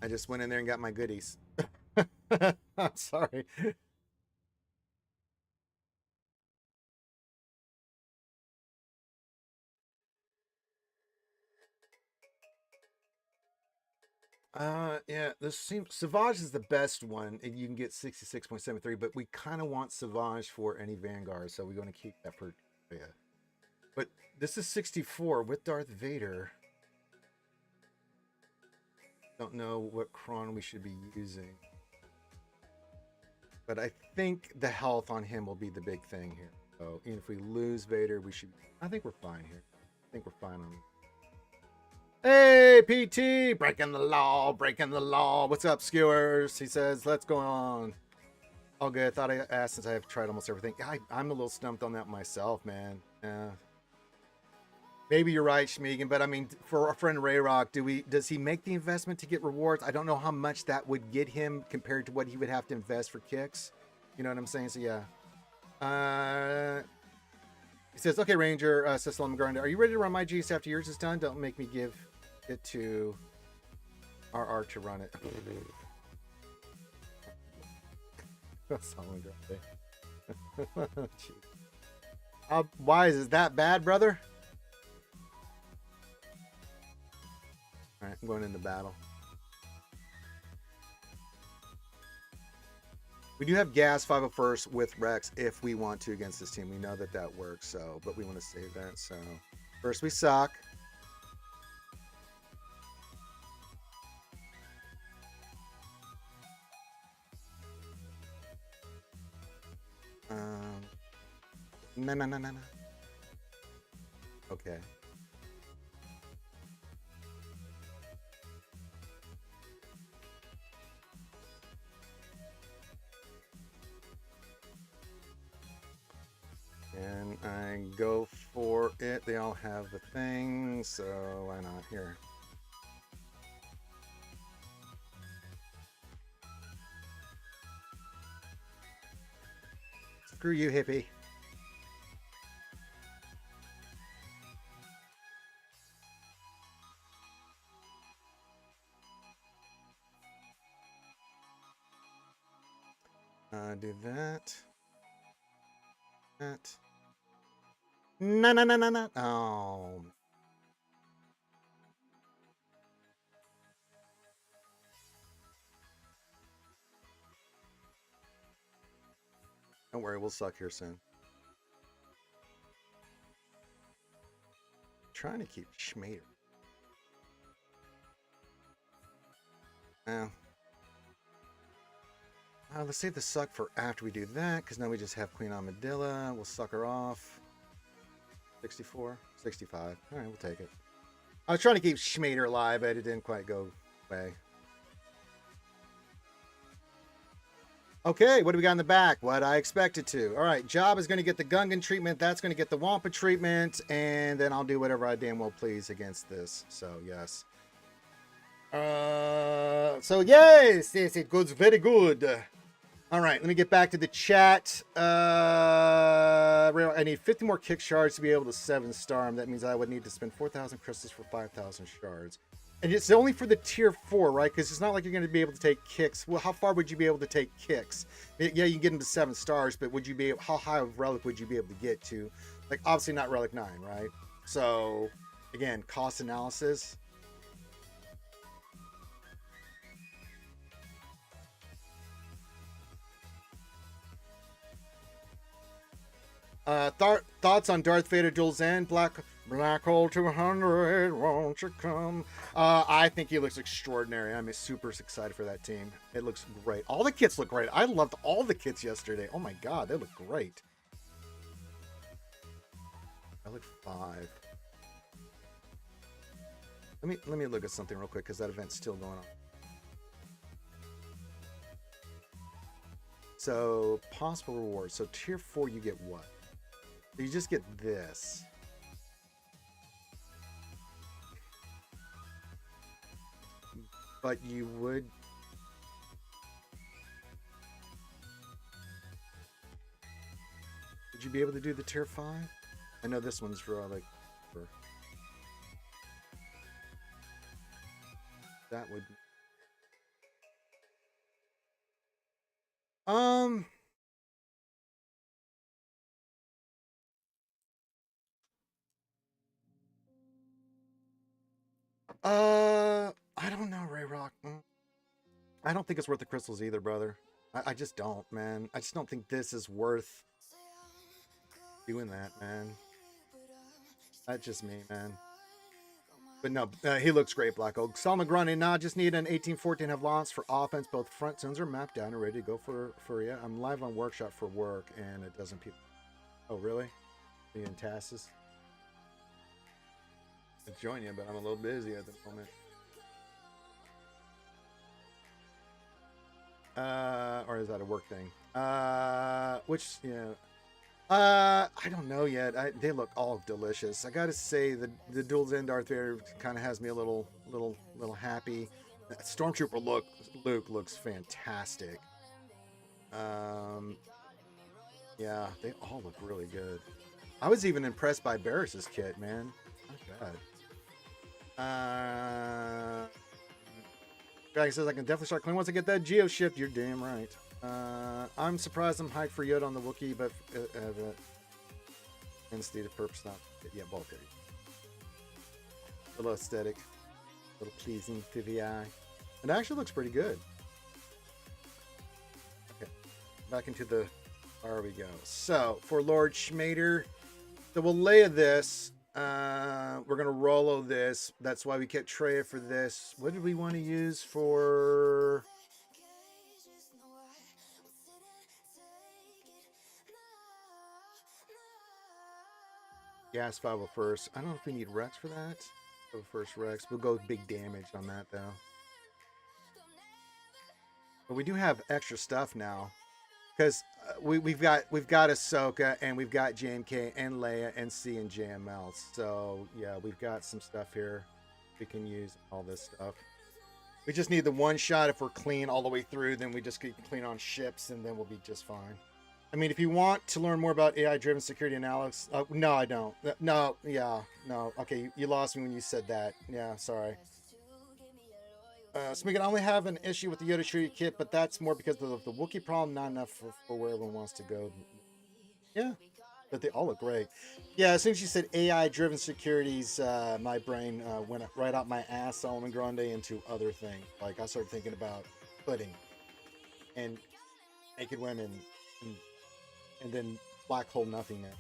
I just went in there and got my goodies. I'm sorry. Yeah, this seems Savage is the best one, and you can get 66.73, but we kind of want Savage for any Vanguard, so we're going to keep that for But this is 64 with Darth Vader. Don't know what Kron we should be using. But I think the health on him will be the big thing here. So even if we lose Vader, I think we're fine here. I think we're fine on him. Hey, PT, breaking the law. What's up, skewers? He says, let's go on. All good. I thought I asked since I have tried almost everything. I'm a little stumped on that myself, man. Maybe you're right, Schmegan, but I mean, for our friend Rayrock, does he make the investment to get rewards? I don't know how much that would get him compared to what he would have to invest for kicks. You know what I'm saying? So yeah. He says, okay, Ranger, Sislam Grinder, are you ready to run my GS after yours is done? Don't make me give it to RR to run it. Why is it that bad, brother? All right, I'm going into battle. We do have gas 501st with Rex if we want to against this team. We know that that works, so, but we want to save that. So first we suck. No, no, no, no, no. Okay. And I go for it. They all have the thing, so why not? Here. Screw you, hippie. Do that. That. No, no, no, no, no. Oh. Don't worry, we'll suck here soon. Trying to keep Schmader. Now, let's save the suck for after we do that, because now we just have Queen Armadilla. We'll suck her off. 64, 65. All right, we'll take it. I was trying to keep Schmader alive, but it didn't quite go away. Okay, what do we got in the back? What I expected to. All right, Job is going to get the Gungan treatment. That's going to get the Wampa treatment. And then I'll do whatever I damn well please against this. So, yes. So, yes, it goes very good. All right, let me get back to the chat. I need 50 more kick shards to be able to 7-star him. That means I would need to spend 4,000 crystals for 5,000 shards. And it's only for the tier 4, right? Because it's not like you're going to be able to take kicks. Well, how far would you be able to take kicks? Yeah, you can get them to 7 stars, but would you be how high of relic would you be able to get to? Like, obviously not relic 9, right? So, again, cost analysis. Thoughts on Darth Vader Duel's End? Black Hole 200, won't you come? I think he looks extraordinary. I'm super excited for that team. It looks great. All the kits look great. I loved all the kits yesterday. Oh my god, they look great. I look 5. Let me look at something real quick because that event's still going on. So possible rewards. So tier 4, you get what? You just get this. But you would... Would you be able to do the tier 5? I know this one's for like... That would... I don't know, Ray Rock. I don't think it's worth the crystals either, brother. I just don't, man. I just don't think this is worth doing that, man. That's just me, man. But no, he looks great, Black Oak. Salma Grande, nah, just need an 18-14 have lots for offense. Both front zones are mapped down and ready to go for you. I'm live on Workshop for work, and it doesn't... Oh, really? Are you in Tassus? I'd join you, but I'm a little busy at the moment. Or is that a work thing? Which, you know, I don't know yet. They look all delicious. I gotta say, the Duel's End Darth Vader kind of has me a little happy. Stormtrooper Luke looks fantastic. Yeah, they all look really good. I was even impressed by Barris's kit, man. Not bad. Guy says I can definitely start cleaning once I get that geo shift. You're damn right. I'm surprised I'm hyped for Yoda on the Wookiee, but instated purpose not. Yeah, both are. A little aesthetic, a little pleasing to the eye. It actually looks pretty good. Okay. back into the. There we go. So for Lord Schmader, so we'll lay this. We're gonna Rolo this. That's why we kept Treya for this. What did we want to use for? Gas 501st. I don't know if we need Rex for that. 501st Rex. We'll go big damage on that though. But we do have extra stuff now, because we've got Ahsoka and we've got JMK and Leia and C and JML. So yeah, we've got some stuff here. We can use all this stuff. We just need the one shot. If we're clean all the way through, then we just get clean on ships, and then we'll be just fine. I mean, if you want to learn more about AI-driven security analysis, no, I don't. No, yeah, no. Okay, you lost me when you said that. Yeah, sorry. So we can only have an issue with the Yoda Tree kit, but that's more because of the Wookiee problem, not enough for where everyone wants to go. Yeah, but they all look great. Yeah, as soon as you said AI-driven securities, my brain went right out my ass, Solomon Grande, into other things. Like, I started thinking about pudding and naked women and then black hole nothingness.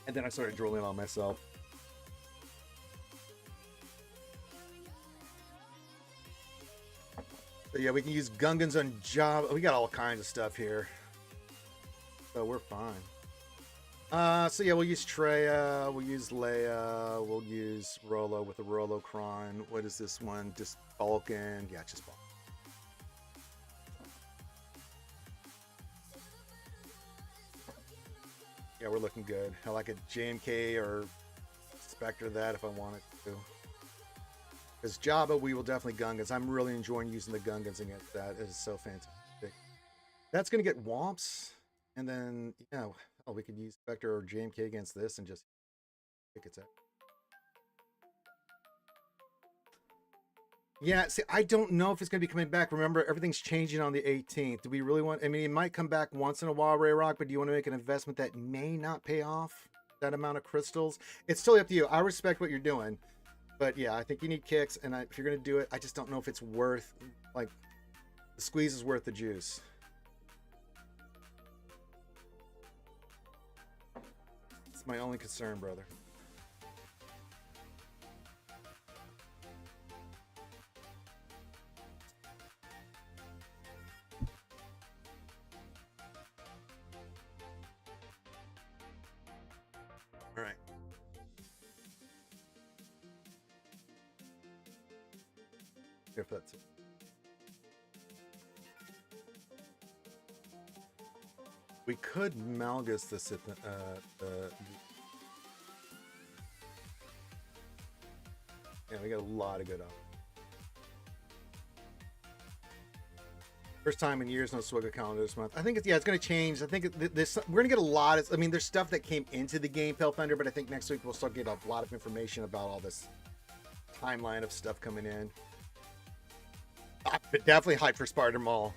And then I started drooling on myself. So yeah, we can use Gungans on Jabba. We got all kinds of stuff here. So we're fine. So yeah, we'll use Treya, we'll use Leia, we'll use Rolo with the Rolocron. What is this one? Just Vulcan. Yeah, just Vulcan. Yeah, we're looking good. I like a JMK or Spectre that if I wanted to. Because Jabba, we will definitely Gungans. I'm really enjoying using the Gungans against that. It is so fantastic. That's going to get Womps. And then, yeah, oh, we could use Spectre or JMK against this and just pick its out. Yeah, see, I don't know if it's going to be coming back. Remember, everything's changing on the 18th. Do we really want... I mean, it might come back once in a while, Ray Rock, but do you want to make an investment that may not pay off that amount of crystals? It's totally up to you. I respect what you're doing. But yeah, I think you need kicks, and if you're going to do it, I just don't know if it's worth... Like, the squeeze is worth the juice. It's my only concern, brother. All right. If that's it. We could Malgus this at yeah, we got a lot of good options. First time in years no Swgoh calendar this month. I think it's it's going to change. I think we're going to get a lot of. I mean, there's stuff that came into the game, Pale Thunder, but I think next week we'll start getting a lot of information about all this timeline of stuff coming in. But definitely hyped for Spider Mall.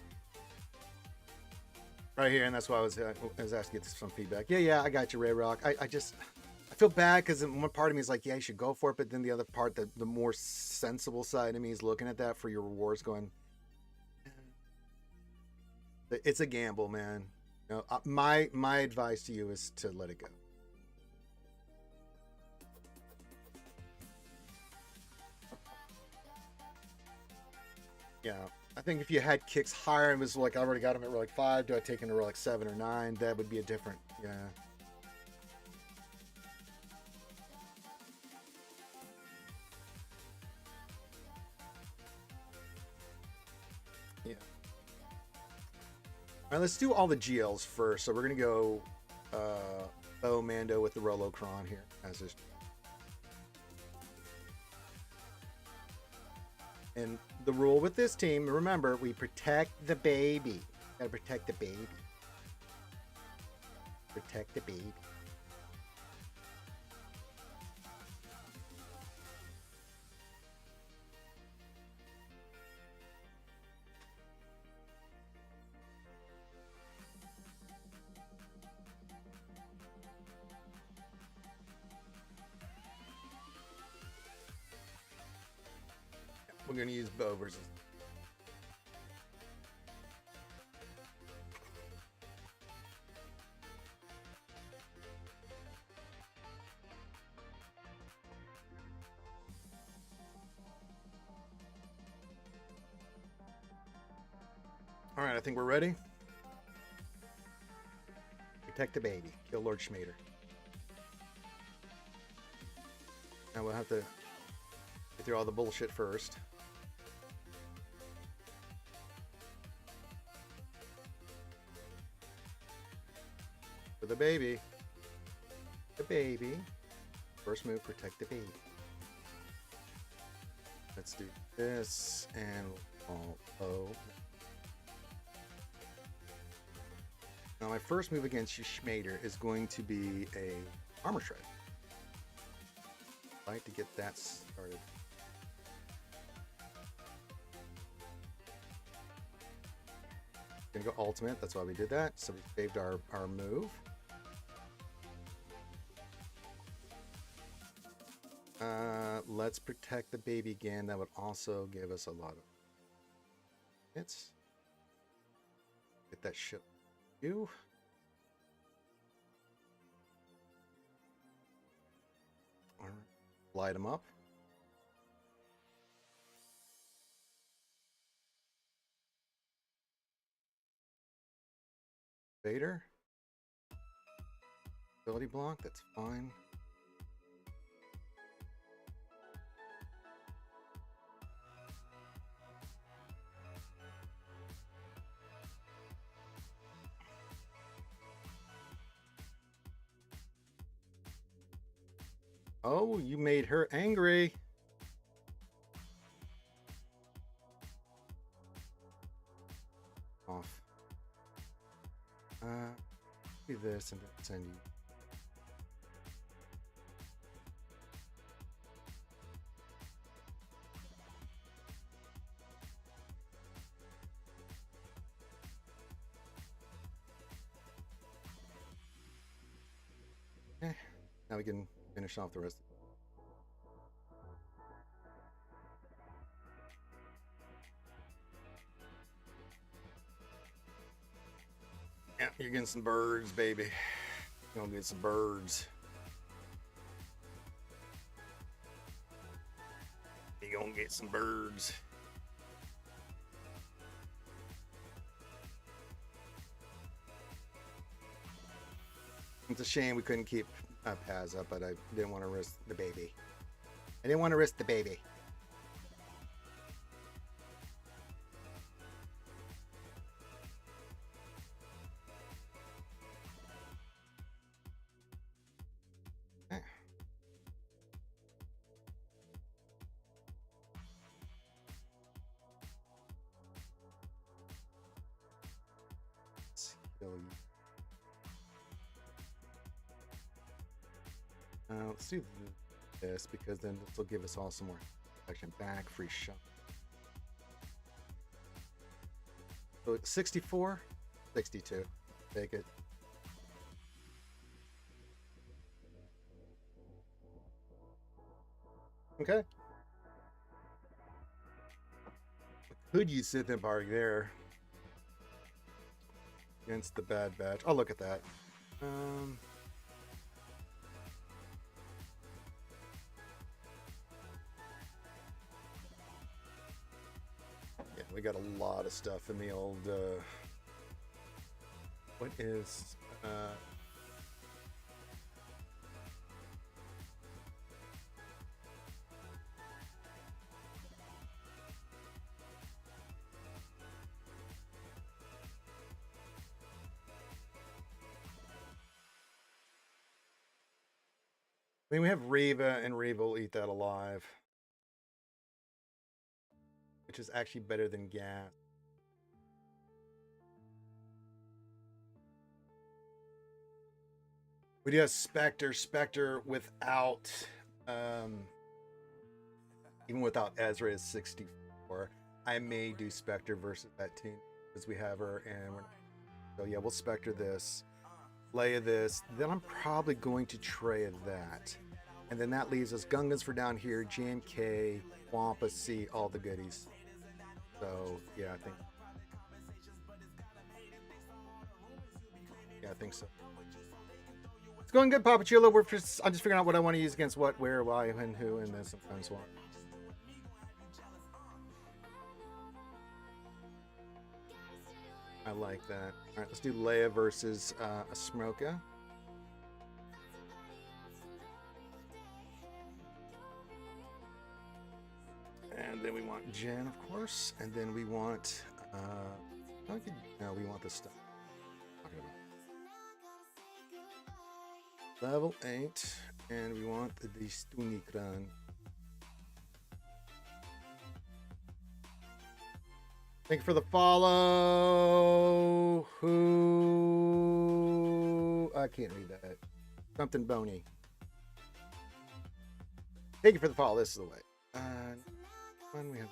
Right here, and that's why I was asking you some feedback. Yeah, I got you, Ray Rock. I feel bad because one part of me is like, yeah, you should go for it, but then the other part, the more sensible side of me is looking at that for your rewards, going, it's a gamble, man. You know, my advice to you is to let it go. Yeah. I think if you had kicks higher and was like, I already got him at relic 5, do I take him to relic 7 or 9? That would be a different, yeah. Yeah. All right, let's do all the GLs first. So we're going to go Bo Mando with the Rolocron here as this. And the rule with this team, remember, we protect the baby. Gotta protect the baby. Protect the baby. We're going to use Bo versus. All right, I think we're ready. Protect the baby. Kill Lord Schmader. Now we'll have to get through all the bullshit first. For the baby. The baby. First move, protect the baby. Let's do this and all O. Now my first move against Schmader is going to be a armor shred. I'd like to get that started. Gonna go ultimate, that's why we did that. So we saved our move. Let's protect the baby again. That would also give us a lot of hits. Get that shit. You. All right. Light them up. Vader. Ability block, that's fine. Oh, you made her angry. Off. Do this and then send you. Okay, now we can finish off the rest. Yeah, you're getting some birds, baby. You're gonna get some birds. You're gonna get some birds. It's a shame we couldn't keep Paz up, but I didn't want to risk the baby. I didn't want to risk the baby. Let's do this because then this will give us all some more action back, free shot. So it's 64, 62. Take it. Okay. Could use Sith Empire there against the Bad Batch. Oh, look at that. Yeah, we got a lot of stuff in the old. What is? I mean, we have Reva, and Reva will eat that alive. Which is actually better than gas. We do have Spectre. Spectre without... even without Ezra is 64. I may do Spectre versus that team. Because we have her, and we're... So yeah, we'll Spectre this. Leia this, then I'm probably going to Trey that. And then that leaves us Gungans for down here, JMK, Wampa, C, all the goodies. So, yeah, I think so. It's going good, Papa Chulo. I'm just figuring out what I want to use against what, where, why, and who, and then sometimes what. I like that. All right, let's do Leia versus a Smoka. And then we want Jen, of course. And then we want, no, we want this stuff. Level 8. And we want the Stunikran. Thank you for the follow. Who? I can't read that. Something bony. Thank you for the follow. This is the way. When we have.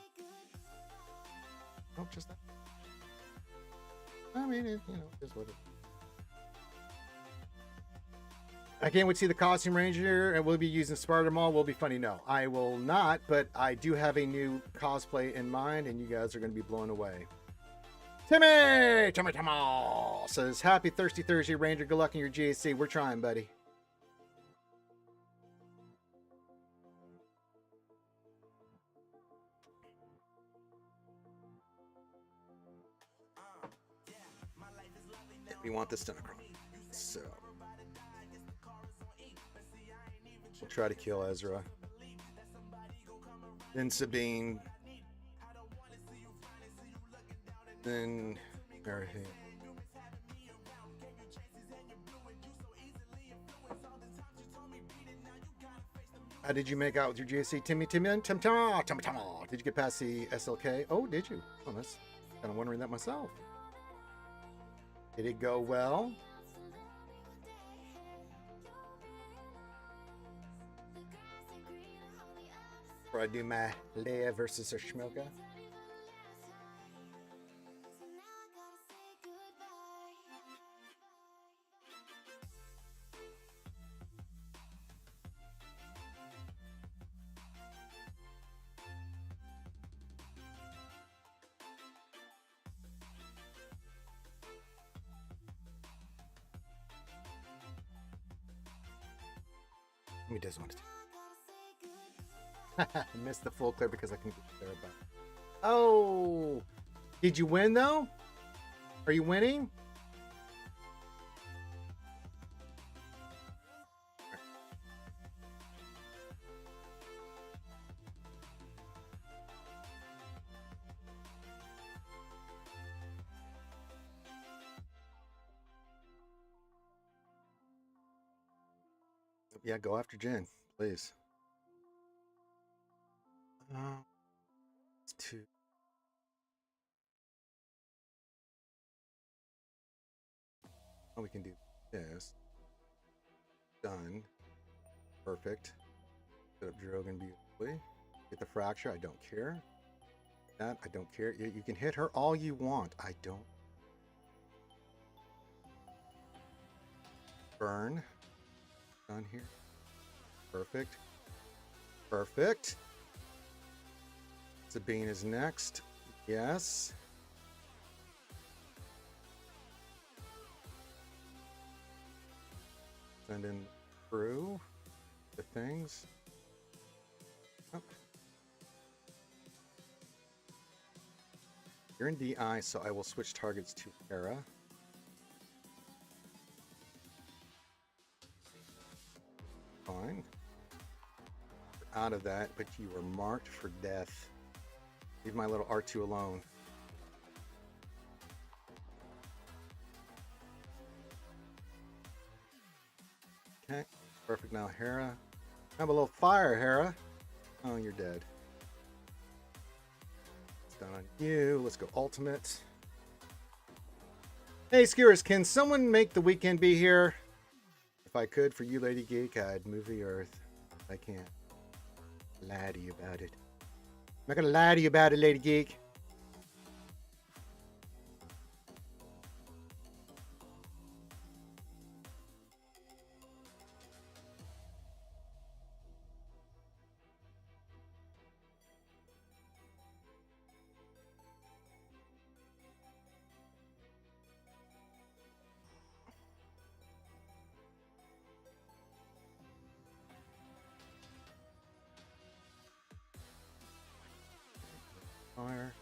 Oh, just that. I mean, it, is what it is. I can't wait to see the costume ranger, and we'll be using Sparta Mall. Will be funny. No, I will not, but I do have a new cosplay in mind, and you guys are going to be blown away. Timmy says, happy Thirsty Thursday, Ranger. Good luck in your GAC. We're trying, buddy. We want this done across. So we'll try to kill Ezra. Then Sabine. Then everything. How did you make out with your GSC? Timmy? Did you get past the SLK? Oh, did you? Oh, that's kind of wondering that myself. Did it go well? Before I do my Leia versus Shmoka. He doesn't want to. I missed the full clip because I couldn't get there about. Oh, did you win though? Are you winning? Yeah, go after Jen, please. It's 2. Oh, we can do this. Done. Perfect. Set up Drogon beautifully. Get the fracture. I don't care. That I don't care. You can hit her all you want. I don't. Burn. Done here. Perfect. Perfect. Sabine is next. Yes. Send in through the things. Oh. You're in DI, so I will switch targets to Hera. Fine. You're out of that, but you are marked for death. Leave my little R2 alone. Okay, perfect. Now Hera. Have a little fire, Hera. Oh, you're dead. It's done on you. Let's go ultimate. Hey, Skiers, can someone make the weekend be here? If I could, for you, Lady Geek, I'd move the earth. I can't lie to you about it. I'm not gonna lie to you about it, Lady Geek. Fire.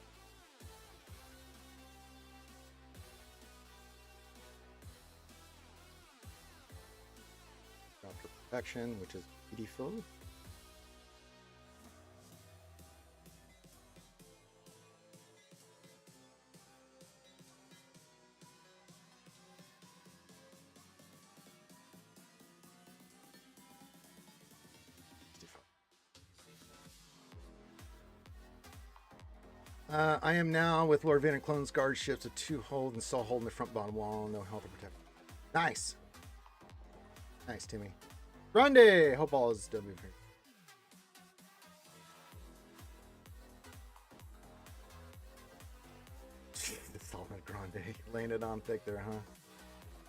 Action, which is beautiful. I am now with Lord Van and Clone's guard shifts a 2 hold and saw hold in the front bottom wall. No health or protection. Nice. Nice, Timmy. Grande! Hope all is W here. It's all about Grande. Laying it on thick there, huh?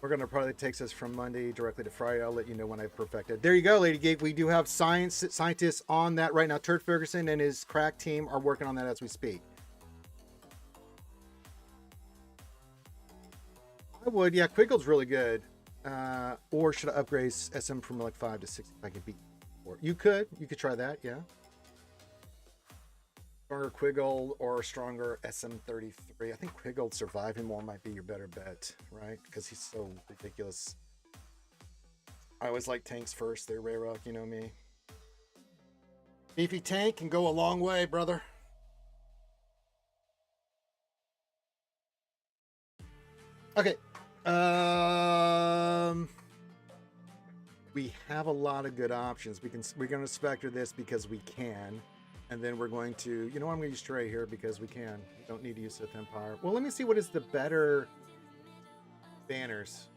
We're going to probably takes us from Monday directly to Friday. I'll let you know when I've perfected. There you go, Lady Gate. We do have scientists on that right now. Turd Ferguson and his crack team are working on that as we speak. I would, yeah. Quiggle's really good. Or should I upgrade SM from like 5 to 6 if I could beat 4? You could try that, yeah. Stronger Quiggle or stronger SM33. I think Quiggle surviving more might be your better bet, right? Because he's so ridiculous. I always like tanks first. They're Rayrock, you know me. Beefy tank can go a long way, brother. Okay. We have a lot of good options. We're going to Spectre this because we can. And then we're going to, you know, I'm going to use Trey here because we can. We don't need to use Sith Empire. Well, let me see what is the better banners.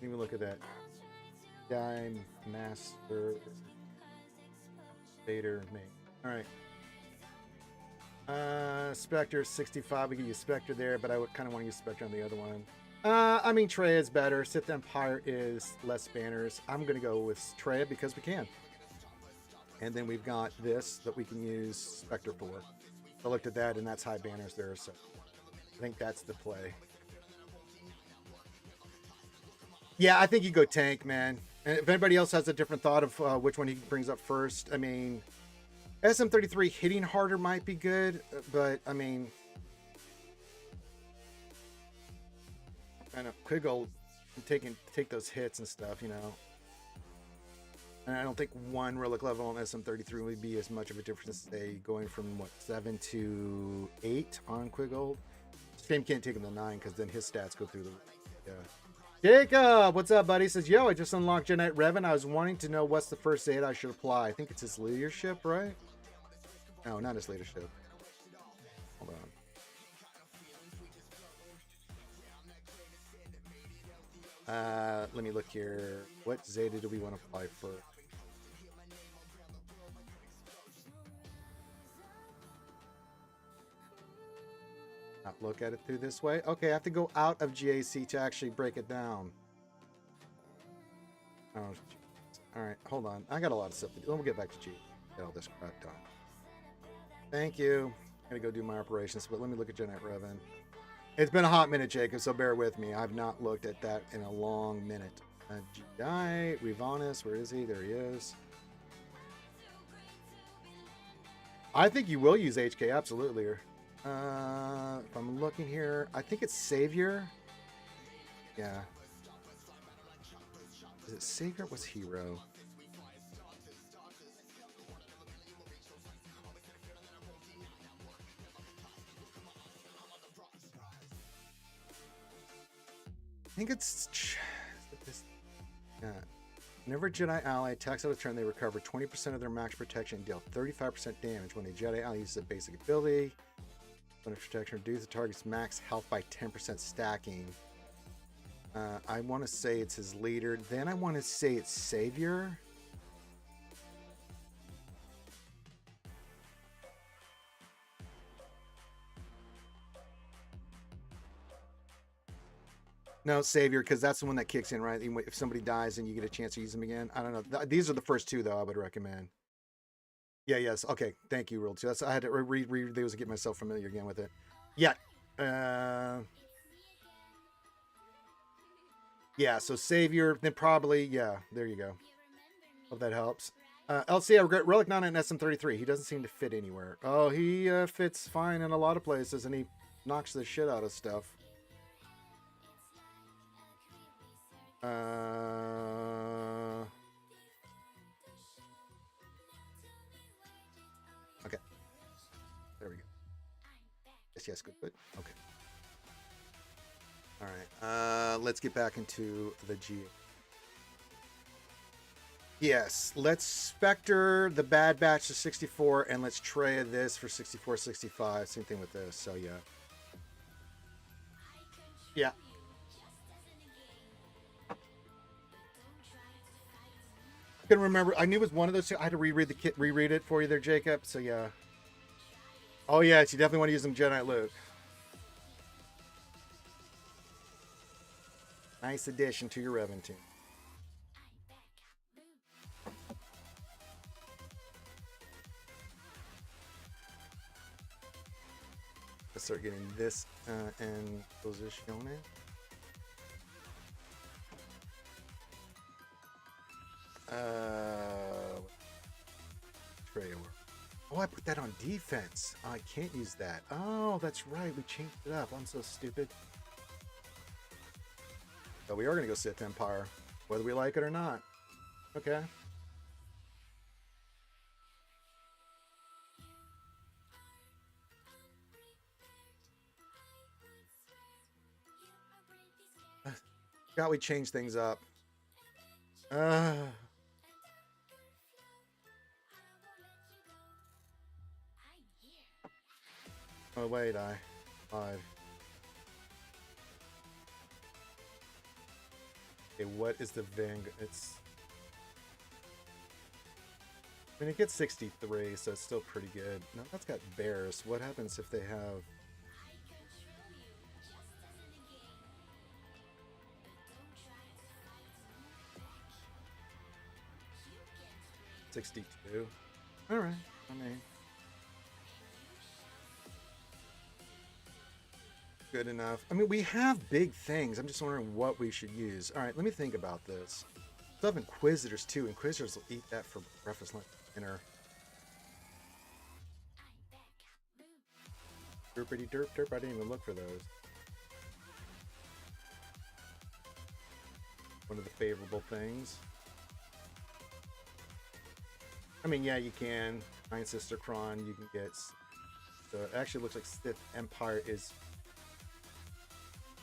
Let me look at that. Guy, Master, Vader, me. All right. Spectre 65. We can use Spectre there, but I would kind of want to use Spectre on the other one. I mean, Trey is better. Sith Empire is less banners. I'm going to go with Trey because we can. And then we've got this that we can use Spectre for. I looked at that, and that's high banners there, so I think that's the play. Yeah, I think you go tank, man. And if anybody else has a different thought of which one he brings up first, I mean, SM33 hitting harder might be good, but I mean, I know Quiggle take those hits and stuff, you know. And I don't think one relic level on SM33 would be as much of a difference as say going from what 7 to 8 on Quiggle. Same can't take him to 9 because then his stats go through the yeah. Jacob, what's up, buddy? He says, yo, I just unlocked Jedi Knight Revan. I was wanting to know what's the first aid I should apply. I think it's his leadership, right? No, not his leadership. Hold on. Let me look here. What Zeta do we want to apply for? Not look at it through this way. Okay, I have to go out of GAC to actually break it down. Oh, all right, hold on. I got a lot of stuff to do. We'll get back to G. Get all this crap done. Thank you. I'm gonna go do my operations, but let me look at Jedi Knight Revan. It's been a hot minute, Jacob, so bear with me. I've not looked at that in a long minute. Jedi, Revanis, where is he? There he is. I think you will use HK, absolutely. If I'm looking here, I think it's Savior. Yeah. Is it Savior? What's Hero? I think it's this. Yeah. Whenever Jedi ally attacks out of turn, they recover 20% of their max protection and deal 35% damage. When a Jedi ally uses a basic ability, when protection reduces the target's max health by 10% stacking. I want to say it's his leader. Then I want to say it's Savior. No, Savior, because that's the one that kicks in, right? If somebody dies and you get a chance to use them again. I don't know. These are the first two, though, I would recommend. Yeah, yes. Okay, thank you, Real 2. I had to read those to get myself familiar again with it. Yeah. Yeah, so Savior, then probably, yeah, there you go. Hope that helps. LC, I regret Relic 9 and SM33. He doesn't seem to fit anywhere. Oh, he fits fine in a lot of places, and he knocks the shit out of stuff. Yes, good. Okay. All right. Let's get back into the G. Yes, let's Spectre the Bad Batch to 64, and let's Trey this for 64, 65. Same thing with this. So yeah. Yeah. I can remember. I knew it was one of those two. I had to reread it for you there, Jacob. So yeah. Oh yes, you definitely want to use them Jedi Luke. Nice addition to your Revan team. Let's start getting this in position. Trailer. Oh, I put that on defense. Oh, I can't use that. Oh, that's right. We changed it up. I'm so stupid. But we are going to go Sith Empire, whether we like it or not. Okay. God, we changed things up. Oh, wait, five. Okay, what is the Vanguard? I mean, it gets 63, so it's still pretty good. No, that's got bears. What happens if they have... 62? Alright, I mean... Good enough. I mean, we have big things. I'm just wondering what we should use. Alright, let me think about this. We have Inquisitors, too. Inquisitors will eat that for breakfast, lunch, dinner. Derpity derp derp. I didn't even look for those. One of the favorable things. I mean, yeah, you can. Nine Sister Kron, you can get... So it actually looks like Sith Empire is...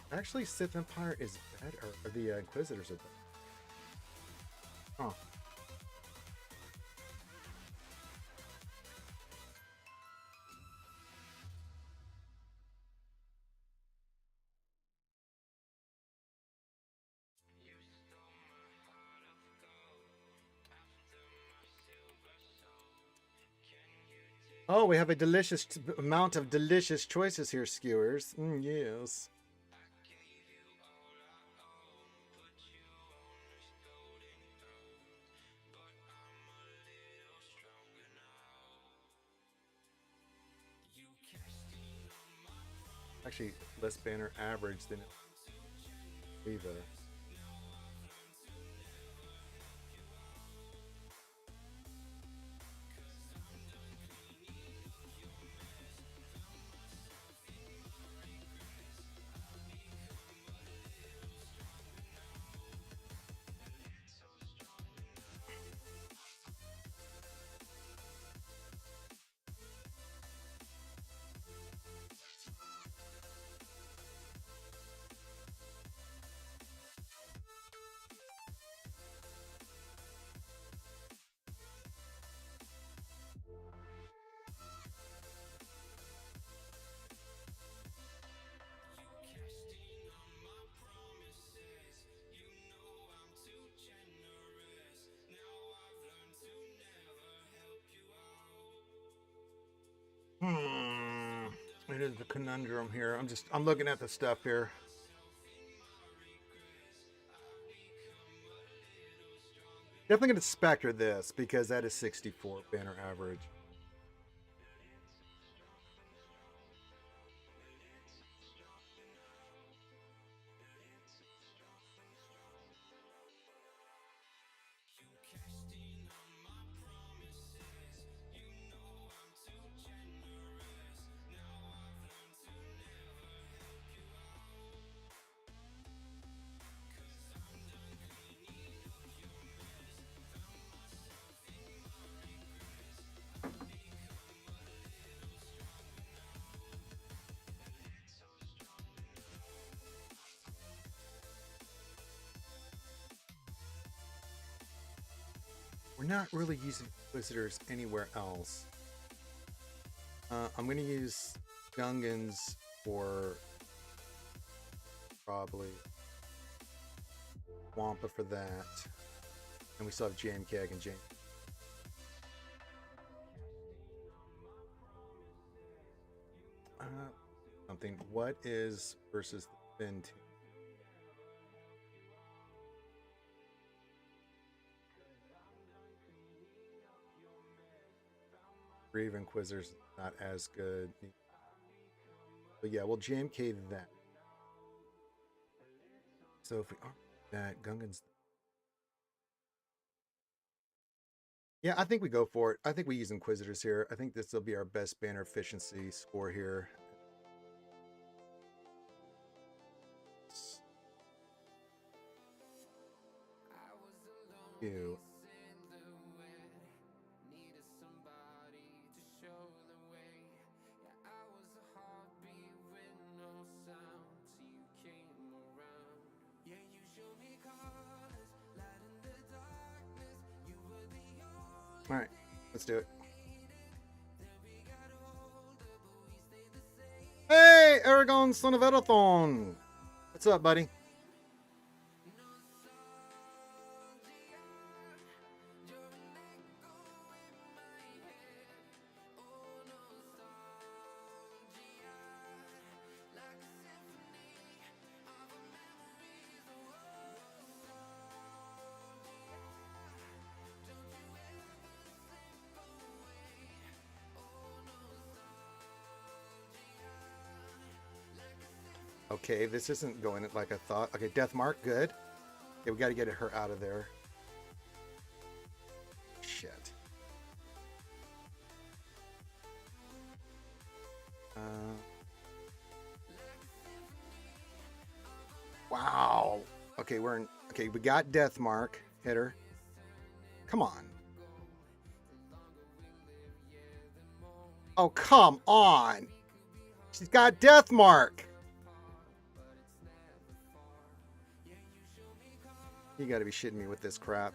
Actually, Sith Empire is better. Or the Inquisitors are better. Huh. Oh, we have a delicious amount of delicious choices here, skewers. Yes. Actually, less banner average than Viva. It is the conundrum here. I'm looking at the stuff here. Definitely going to Spectre this because that is 64 banner average. we're not really using Inquisitors anywhere else. I'm going to use Gungans for probably Wampa for that. And we still have JMK and James. Something. What is versus the Finn team? Brave Inquisitors not as good. But yeah, we'll JMK that. So if we are that, Gungans. Yeah, I think we go for it. I think we use Inquisitors here. I think this will be our best banner efficiency score here. You. All right, let's do it. Hey, Aragon, son of Edathon. What's up, buddy? Okay, this isn't going like I thought. Okay, Death Mark, good. Okay, we got to get her out of there. Shit. Wow. Okay, we're in. Okay, we got Death Mark. Hit her. Come on. Oh, come on. She's got Death Mark. You got to be shitting me with this crap.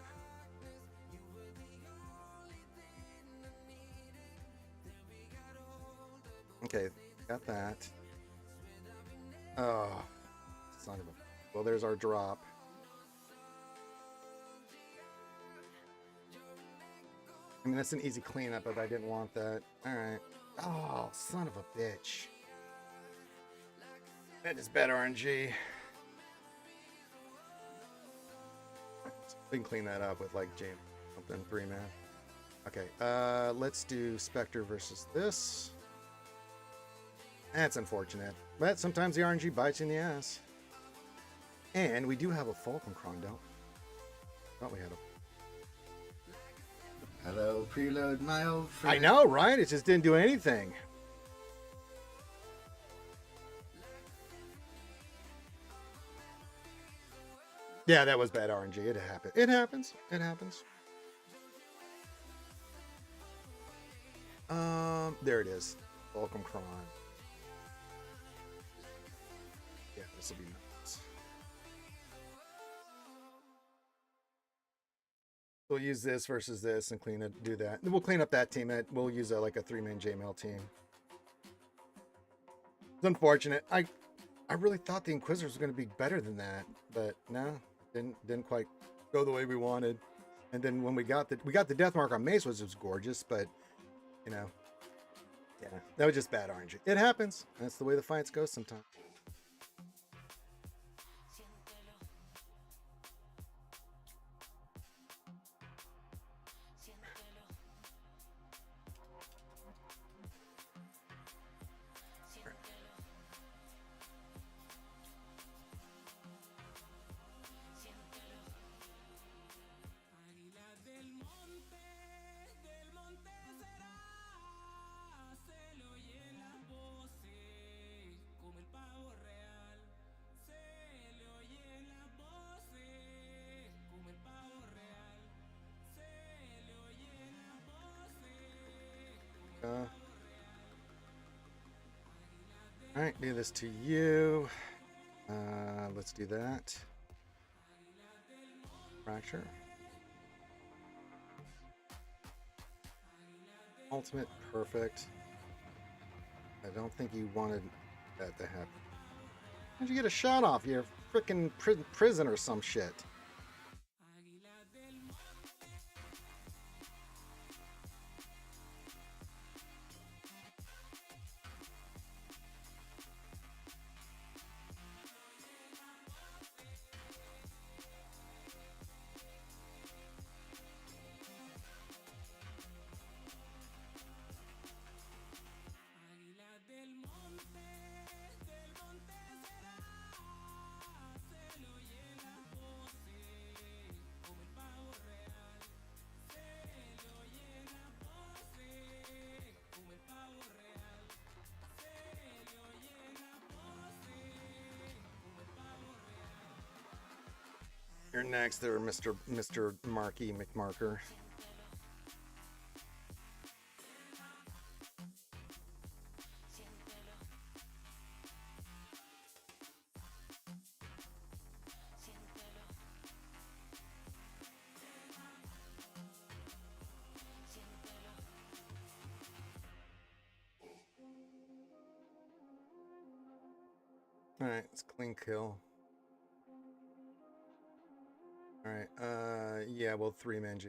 Okay, got that. Oh, son of a... Well, there's our drop. I mean, that's an easy cleanup, but I didn't want that. All right. Oh, son of a bitch. That is bad RNG. We can clean that up with like James something 3-man. Okay, let's do Spectre versus this. That's unfortunate, but sometimes the RNG bites you in the ass. And we do have a Fulcrum, don't? Thought we had a. Hello, preload, my old friend. I know, right? It just didn't do anything. Yeah, that was bad RNG. It happened. It happens. It happens. There it is. Welcome, Kron. Yeah, this will be nice. We'll use this versus this and clean it. Do that. We'll clean up that team. We'll use like a 3-man JML team. It's unfortunate. I really thought the Inquisitors were going to be better than that, but no, didn't quite go the way we wanted. And then when we got the Death Mark on Mace, which was gorgeous, but you know, yeah, that was just bad RNG. It happens. That's the way the fights go sometimes. All right, do this to you. Let's do that. Fracture. Ultimate perfect. I don't think you wanted that to happen. How'd you get a shot off? You're freaking prison or some shit. You're next there, Mr. Marky McMarker. Alright, it's clean kill. Alright, yeah, well, 3-man G.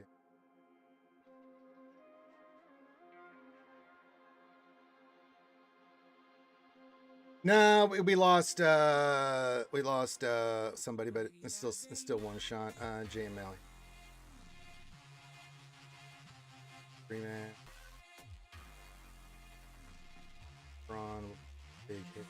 No, we lost somebody, but it's still one shot. Jay and Mally. 3-man. Ron, big hit.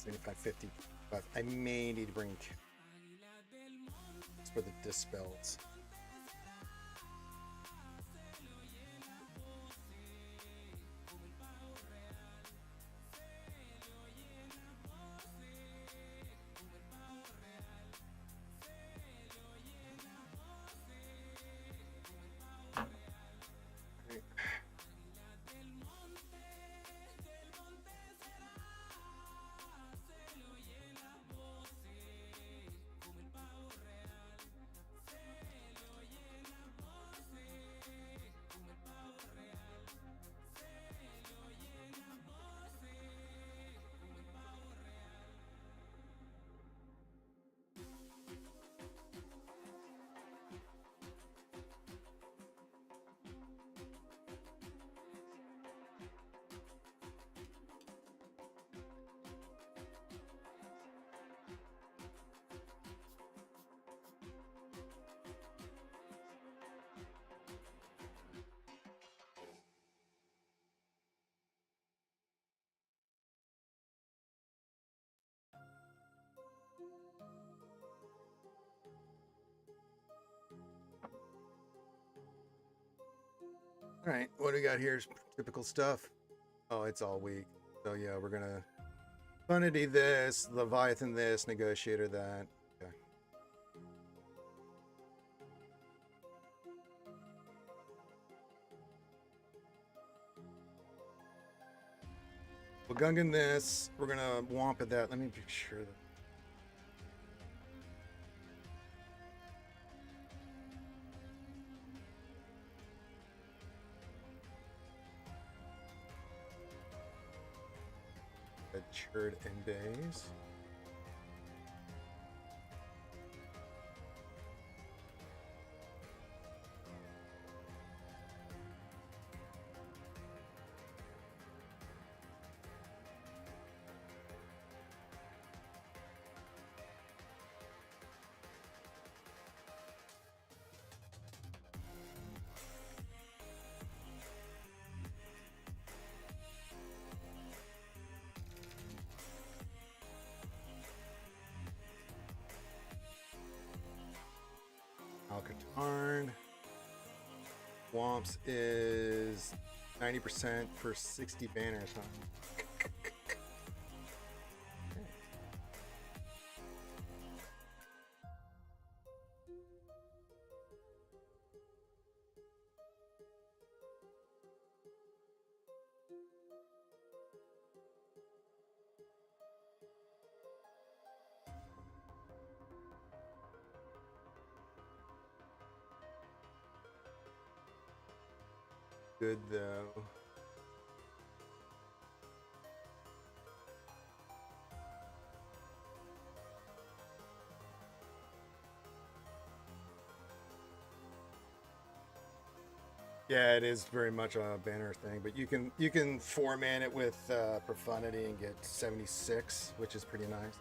If I 50, but I may need to bring for the dispels. All right, what do we got here? Typical stuff. Oh, it's all weak. So yeah, we're gonna Funity this, Leviathan this, Negotiator that. Okay. We're Gungan this. We're gonna Womp at that. Let me be sure that. Churd and Bays. Alcatarn. Womps is 90% for 60 banners, huh? Good though. Yeah, it is very much a banner thing, but you can format it with profundity and get 76, which is pretty nice.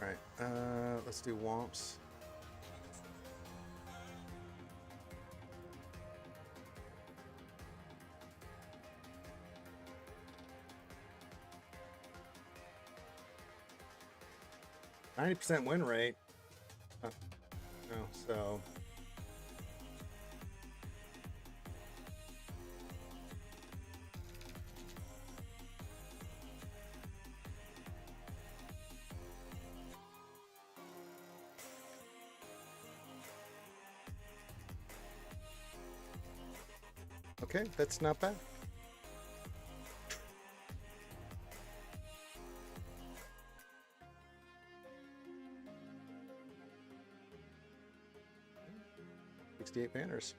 All right, let's do Womps. %90 win rate. No, so okay, that's not bad. $68 banners.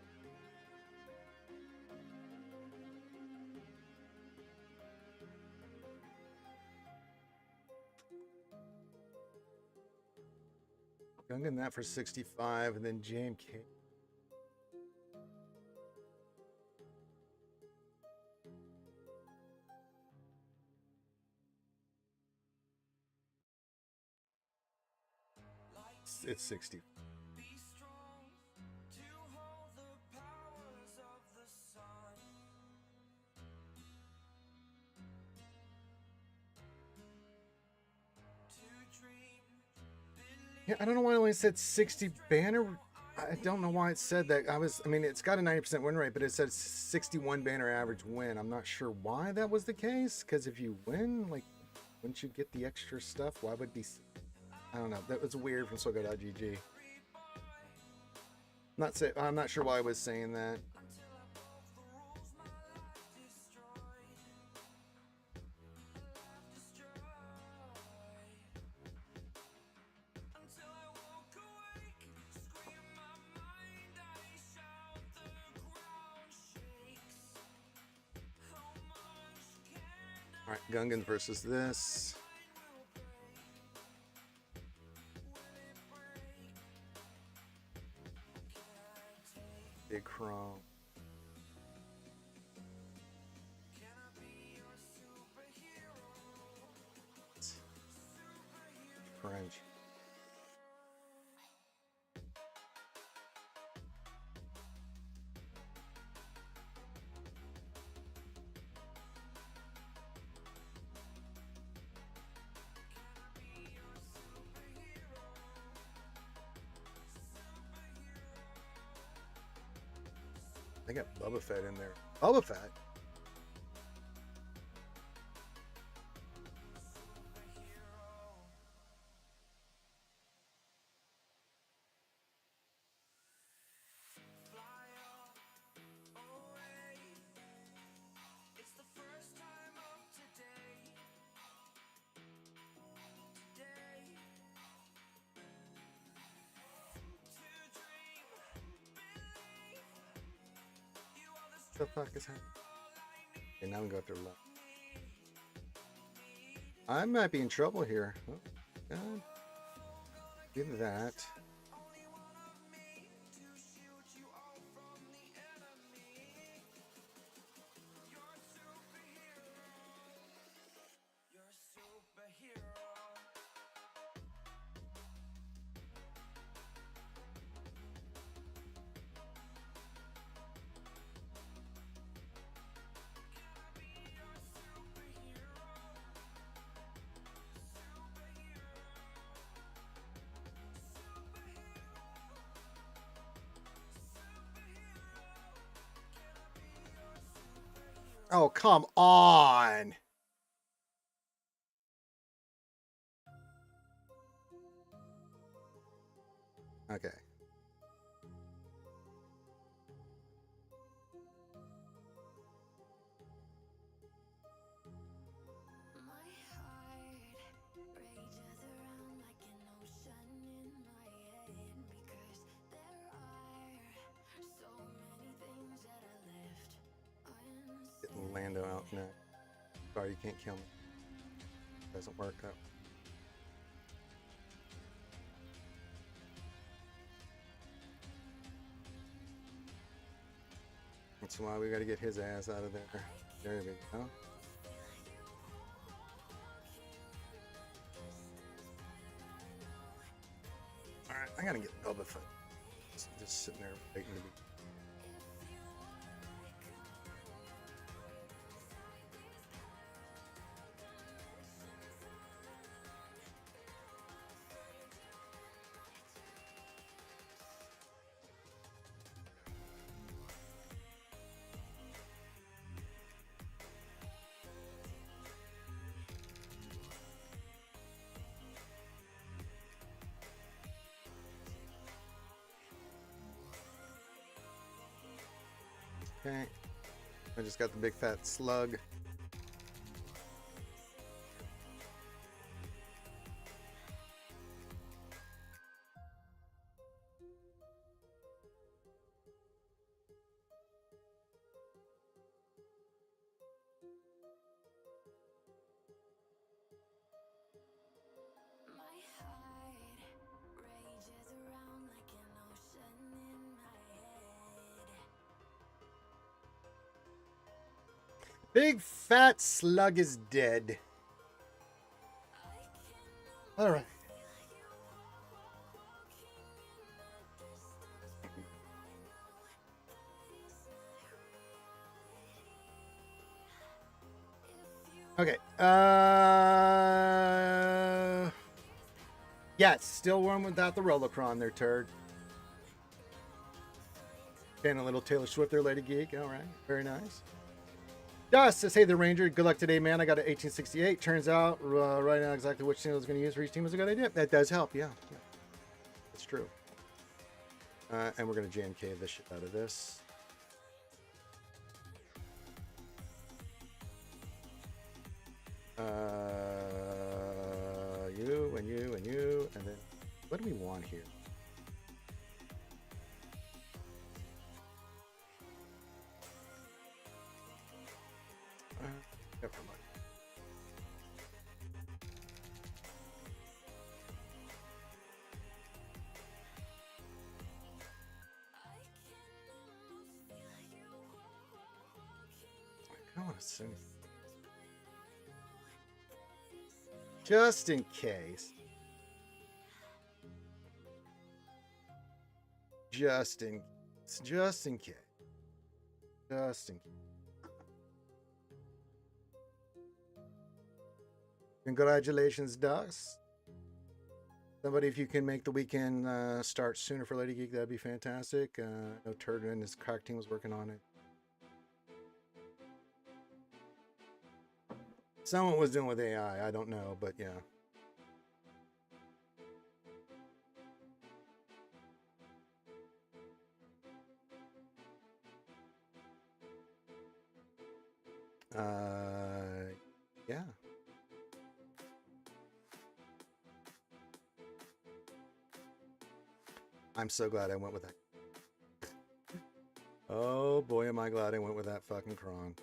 Gungan that for 65, and then JMK. It's 60. Yeah, I don't know why it only said 60 banner. I don't know why it said that. I mean, it's got a 90% win rate, but it said 61 banner average win. I'm not sure why that was the case, because if you win, like, wouldn't you get the extra stuff? Why would it be? I don't know. That was weird from Swgoh.gg. I'm not sure why I was saying that. All right, Gungan versus this. Big Chrome. French. They got Boba Fett in there. Boba Fett? What the fuck is happening? Okay, now I'm going to go after left. I might be in trouble here. Oh, God. Give me that. Oh, come on. Okay. Getting Lando out now. Sorry, you can't kill me. Doesn't work out. That's why we got to get his ass out of there. There we go. Alright, I gotta get Boba Fett. Just sitting there waiting to be. Okay, I just got the big fat slug. Big fat slug is dead. All right. Okay. Yeah, it's still one without the Rolocron there, turd. And a little Taylor Swift there, Lady Geek. All right. Very nice. Dust says, hey, the Ranger, good luck today, man. I got an 1868. Turns out right now exactly which single I was going to use for each team is a good idea. That does help, yeah. That's true. And we're going to JMK the shit out of this. You, and you, and you. And then, what do we want here? Never mind. I want to sing. Just in case. Just in case. Just in case. Congratulations, Dust. Somebody, if you can make the weekend start sooner for Lady Geek, that'd be fantastic. I know Turd and his crack team was working on it. Someone was doing with AI, I don't know, but yeah. Yeah. I'm so glad I went with that. Oh boy, am I glad I went with that fucking Kron.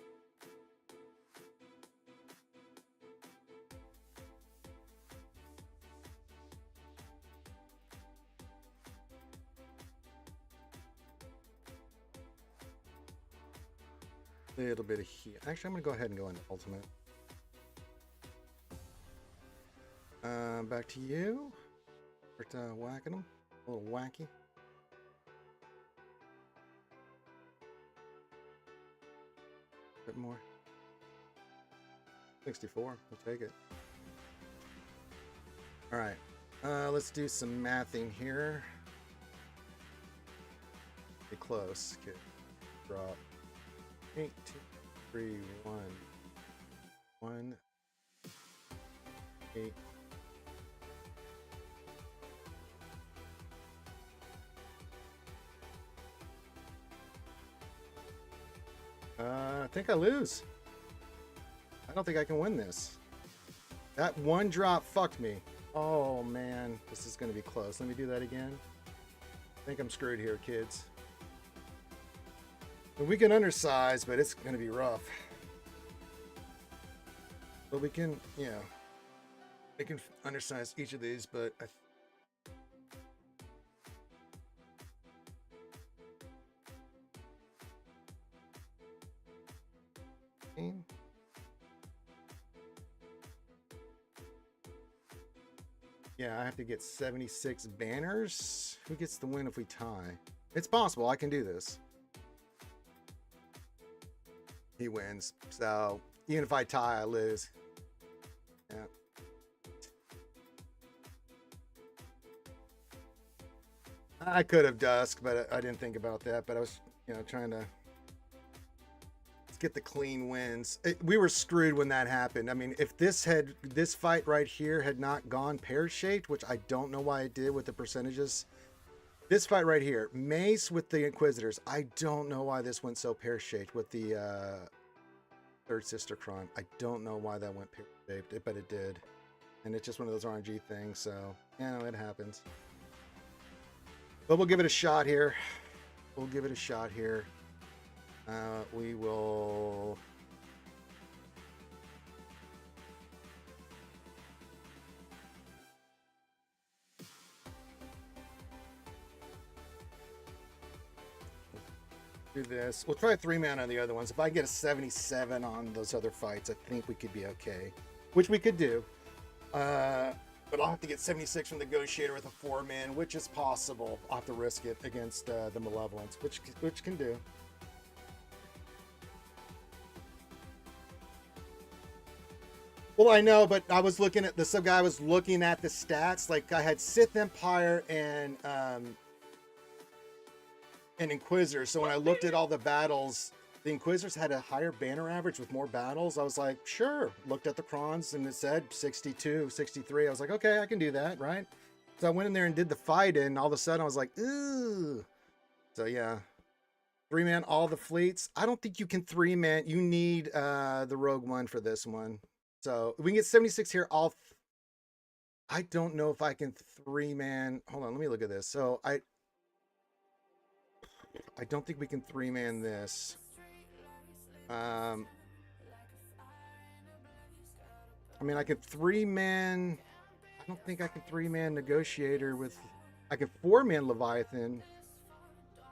Little bit of heat. Actually, I'm gonna go ahead and go into ultimate. Back to you. Start whacking them. A little wacky. Bit more. 64. We'll take it. All right. Let's do some mathing here. Get close. Okay. Drop. 18. 3, 1, 1, 8. I think I lose. I don't think I can win this. That one drop fucked me. Oh man, this is gonna be close. Let me do that again. I think I'm screwed here, kids. But we can undersize, but it's gonna be rough. But we can, you know, we can undersize each of these, but yeah, I have to get 76 banners. Who gets the win if we tie? It's possible. I can do this. He wins. So even if I tie, I lose. Yeah. I could have dusk, but I didn't think about that. But I was, you know, trying to get the clean wins. We were screwed when that happened. I mean, if this fight right here had not gone pear-shaped, which I don't know why it did with the percentages. This fight right here, Mace with the Inquisitors. I don't know why this went so pear-shaped with the Third Sister Cron. I don't know why that went pear-shaped, but it did. And it's just one of those RNG things, so, you know, it happens. But we'll give it a shot here. We'll give it a shot here. We will... do this. We'll try a 3-man on the other ones. If I get a 77 on those other fights, I think we could be okay. Which we could do. But I'll have to get 76 from the Negotiator with a 4-man, which is possible. I'll have to risk it against the Malevolence, which can do. Well, I know, but I was looking at some guy was looking at the stats. Like I had Sith Empire and Inquisitors. So when I looked at all the battles, the Inquisitors had a higher banner average with more battles. I was like, sure. Looked at the crons and it said 62, 63. I was like, okay, I can do that, right? So I went in there and did the fight, and all of a sudden I was like, ooh. So yeah, 3-man all the fleets. I don't think you can 3-man. You need the Rogue One for this one. So we can get 76 here. I don't know if I can 3-man. Hold on, let me look at this. So I don't think we can 3-man this. I mean, I could 3-man. I don't think I can 3-man Negotiator with. I can 4-man Leviathan,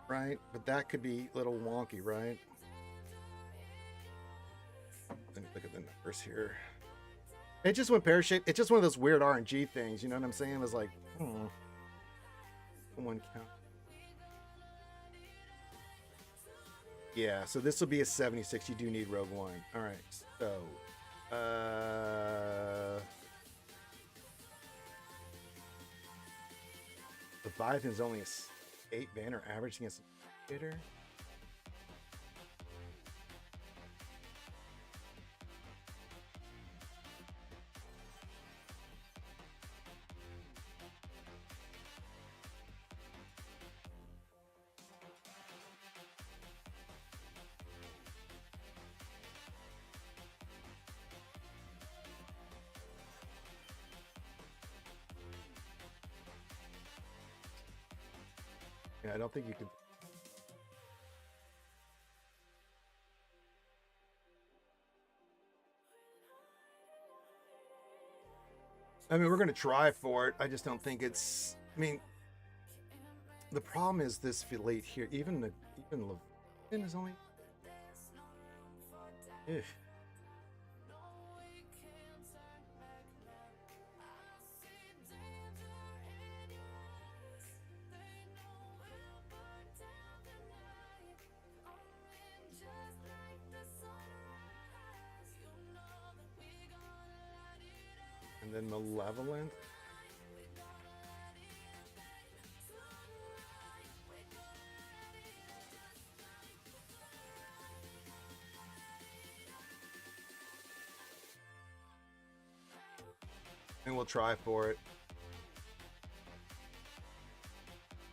right? But that could be a little wonky, right? Let me look at the numbers here. It just went pear-shaped. It's just one of those weird RNG things. You know what I'm saying? It was like, one count. Yeah, so this will be a 76. You do need Rogue One. All right, so Leviathan's only a 8 banner average against a hitter. Yeah, I don't think you can. I mean, we're going to try for it. I just don't think it's. I mean, the problem is this fleet here. Even Leviathan is only. Ugh. And then Malevolent. And we'll try for it.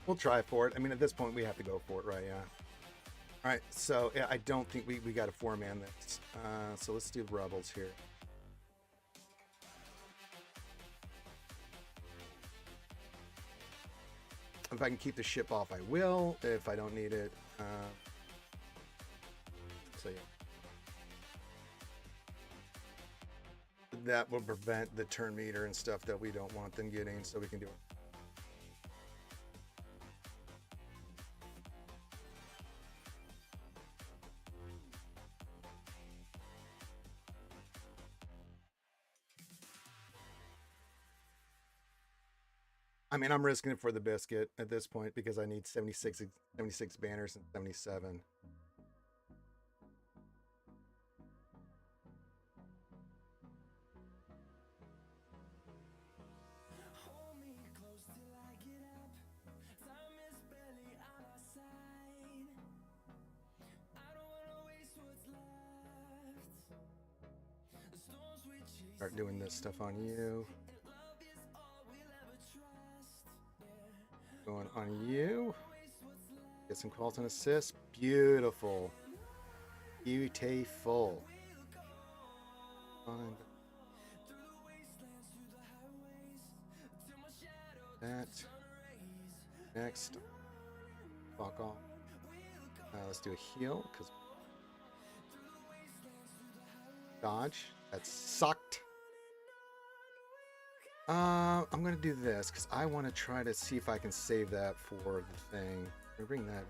We'll try for it. I mean, at this point, we have to go for it, right? Yeah. All right. So, yeah, I don't think we got to four-man this. So let's do Rebels here. If I can keep the ship off, I will. If I don't need it. So, yeah. That will prevent the turn meter and stuff that we don't want them getting, so we can do it. I mean, I'm risking it for the biscuit at this point because I need 76 banners and 77. Start doing this stuff on you. Going on you. Get some calls and assists. Beautiful. Beautiful. Fine. That. Next. Fuck off. Let's do a heal because dodge. That sucked. I'm gonna do this because I want to try to see if I can save that for the thing. I'm gonna bring that.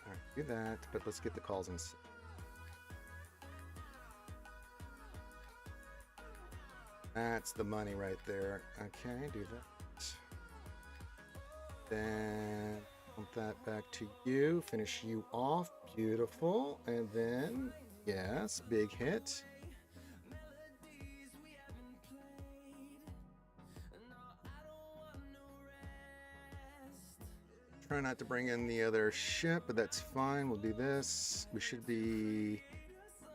All right, do that, but let's get the calls in. That's the money right there. Okay, do that. Then pump that back to you. Finish you off. Beautiful. And then, yes, big hit. Try not to bring in the other ship, but that's fine. We'll do this. We should be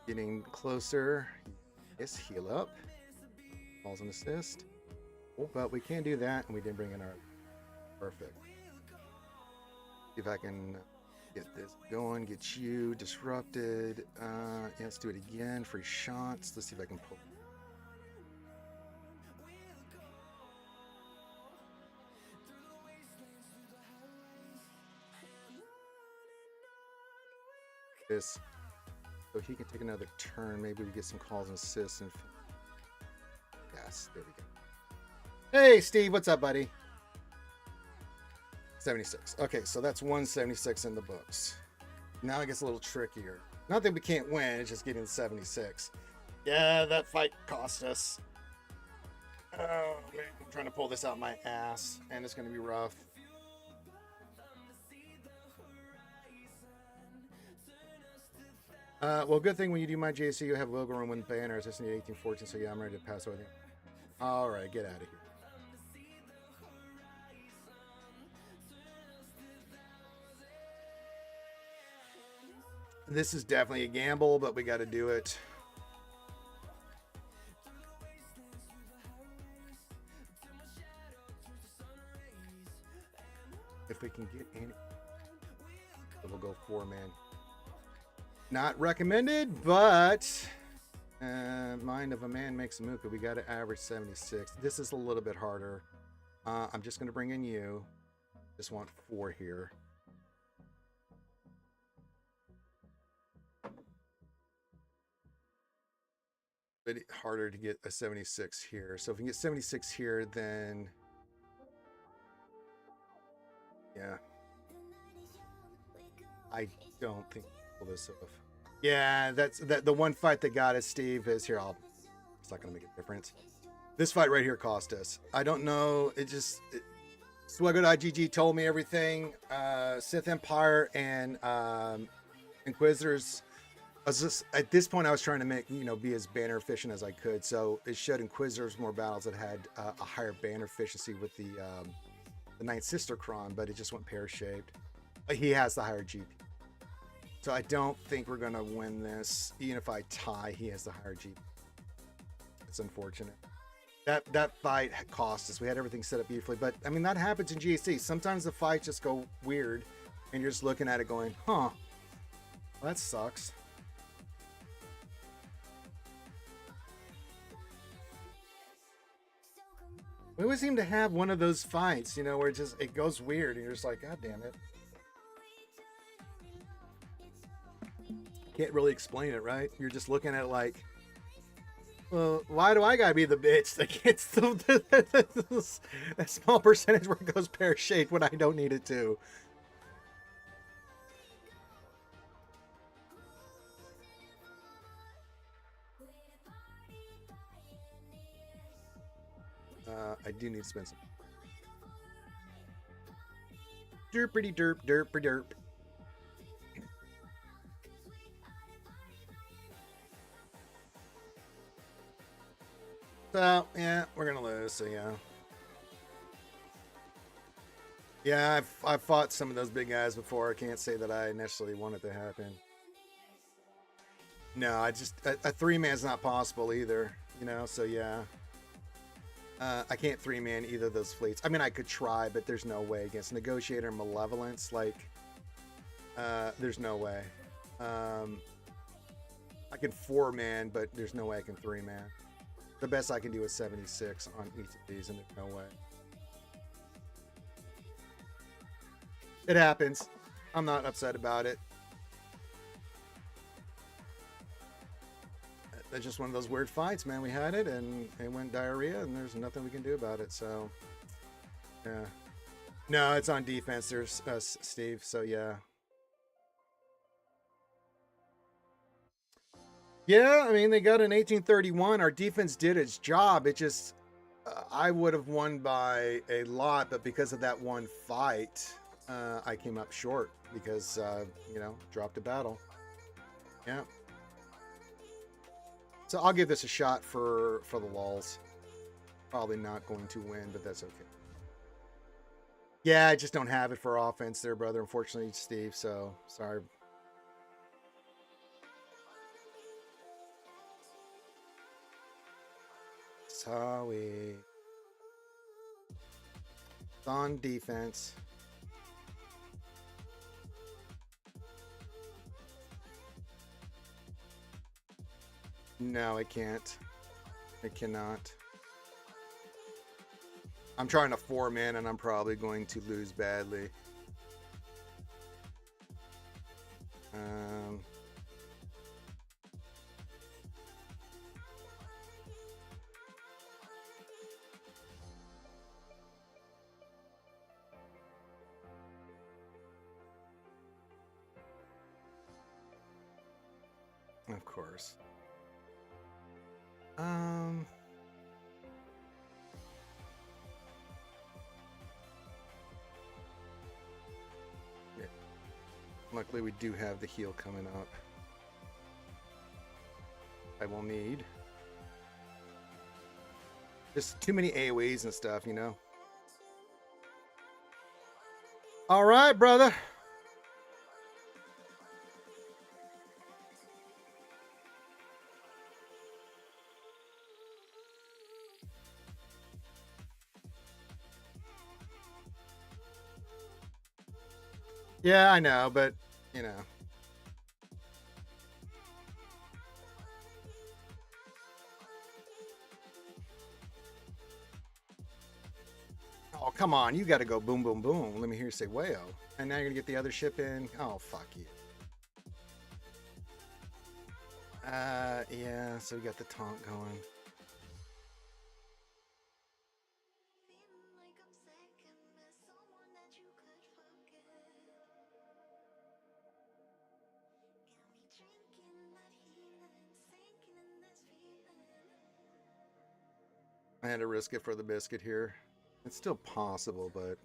getting closer. Yes, heal up. Calls and assist. Oh, but we can't do that, and we didn't bring in our... Perfect. See if I can get this going, get you disrupted. Yeah, let's do it again. Free shots. Let's see if I can pull. This, so he can take another turn. Maybe we get some calls and assists. And yes, there we go. Hey, Steve, what's up, buddy? 76. Okay, so that's 176 in the books. Now it gets a little trickier. Not that we can't win, it's just getting 76. Yeah, that fight cost us. Oh, man, I'm trying to pull this out my ass, and it's going to be rough. Well, good thing when you do my JC, you have logo room with banners. I just need 1814, so yeah, I'm ready to pass over there. All right, get out of here. This is definitely a gamble, but we got to do it. If we can get any, we'll go 4-man. Not recommended, but mind of a man makes a move. But we got to average 76. This is a little bit harder. I'm just going to bring in you. Just want 4 here. Bit harder to get a 76 here. So if we can get 76 here, then yeah, I don't think we'll pull this off. Yeah, that's the one fight that got us, Steve, is here. It's not gonna make a difference. This fight right here cost us. I don't know. Swgoh.gg told me everything. Sith Empire and Inquisitors. At this point, I was trying to make, be as banner efficient as I could. So it showed Inquisitors more battles that had a higher banner efficiency with the Ninth Sister Cron, but it just went pear-shaped. He has the higher GP. So I don't think we're gonna win this. Even if I tie, he has the higher GP. It's unfortunate. That fight cost us. We had everything set up beautifully, but I mean that happens in GAC. Sometimes the fights just go weird, and you're just looking at it going, "Huh, well, that sucks." We always seem to have one of those fights, you know, where it goes weird, and you're just like, "God damn it!" Can't really explain it, right? You're just looking at it like, well, why do I gotta be the bitch that gets that small percentage where it goes pear-shaped when I don't need it to? I do need to spend some. Derpity derp, derpy derp. So, yeah, we're gonna lose, so yeah. Yeah, I've fought some of those big guys before. I can't say that I necessarily want it to happen. No, a 3-man's not possible either, you know, so yeah. I can't 3-man either of those fleets. I mean, I could try, but there's no way against Negotiator and Malevolence. Like, there's no way. I can 4-man, but there's no way I can 3-man. The best I can do is 76 on each of these, and there's no way. It happens. I'm not upset about it. That's just one of those weird fights, man. We had it, and it went diarrhea, and there's nothing we can do about it. So, yeah. No, it's on defense. There's Steve. So yeah. Yeah, I mean they got an 1831. Our defense did its job. It just I would have won by a lot, but because of that one fight, I came up short because you know, dropped a battle. Yeah. So I'll give this a shot for the lulz. Probably not going to win, but that's okay. Yeah, I just don't have it for offense there, brother. Unfortunately, Steve. So sorry. Sorry. It's on defense. No, it can't. It cannot. I'm trying to 4-man, and I'm probably going to lose badly. Of course. Yeah. Luckily, we do have the heal coming up. I will need. Just too many AoEs and stuff, you know. All right, brother. Yeah, I know, but, you know. Oh, come on. You got to go boom, boom, boom. Let me hear you say wayo. And now you're going to get the other ship in. Oh, fuck you. Yeah, so we got the taunt going. I had to risk it for the biscuit here. It's still possible, but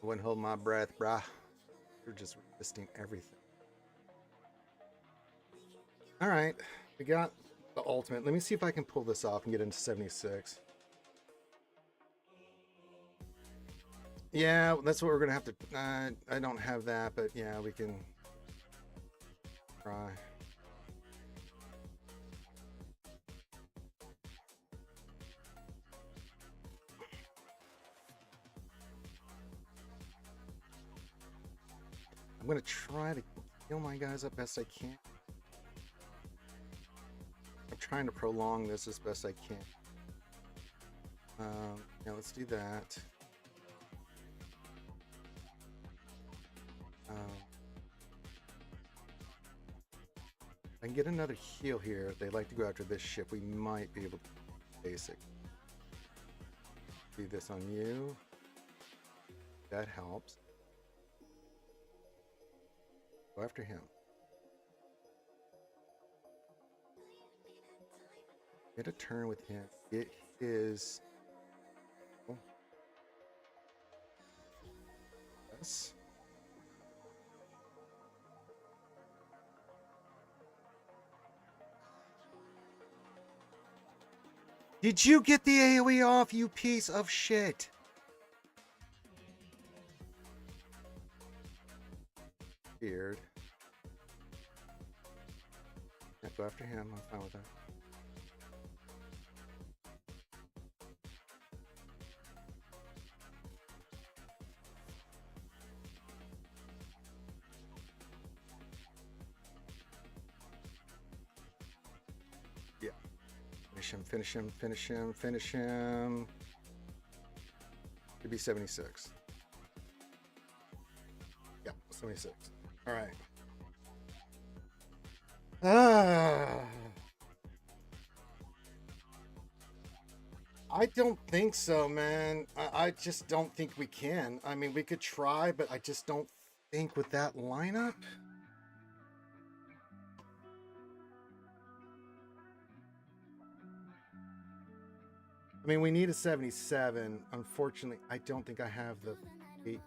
I wouldn't hold my breath, brah. You're just resisting everything. All right, we got the ultimate. Let me see if I can pull this off and get into 76. Yeah, that's what we're gonna have to. I don't have that, but yeah, we can. try. I'm gonna try to kill my guys up best I can. I'm trying to prolong this as best I can. Yeah, let's do that. I can get another heal here. They like to go after this ship. We might be able to basic. Do this on you. That helps. Go after him. Get a turn with him. Get his. Oh. Yes. Did you get the AoE off, you piece of shit? Weird. Yeah, go after him. I'm fine with that. Yeah. Finish him, finish him, finish him, finish him. Could be 76. Yeah, 76. All right. I don't think so, man. I just don't think we can. I mean, we could try, but I just don't think with that lineup. I mean, we need a 77. Unfortunately, I don't think I have the 8.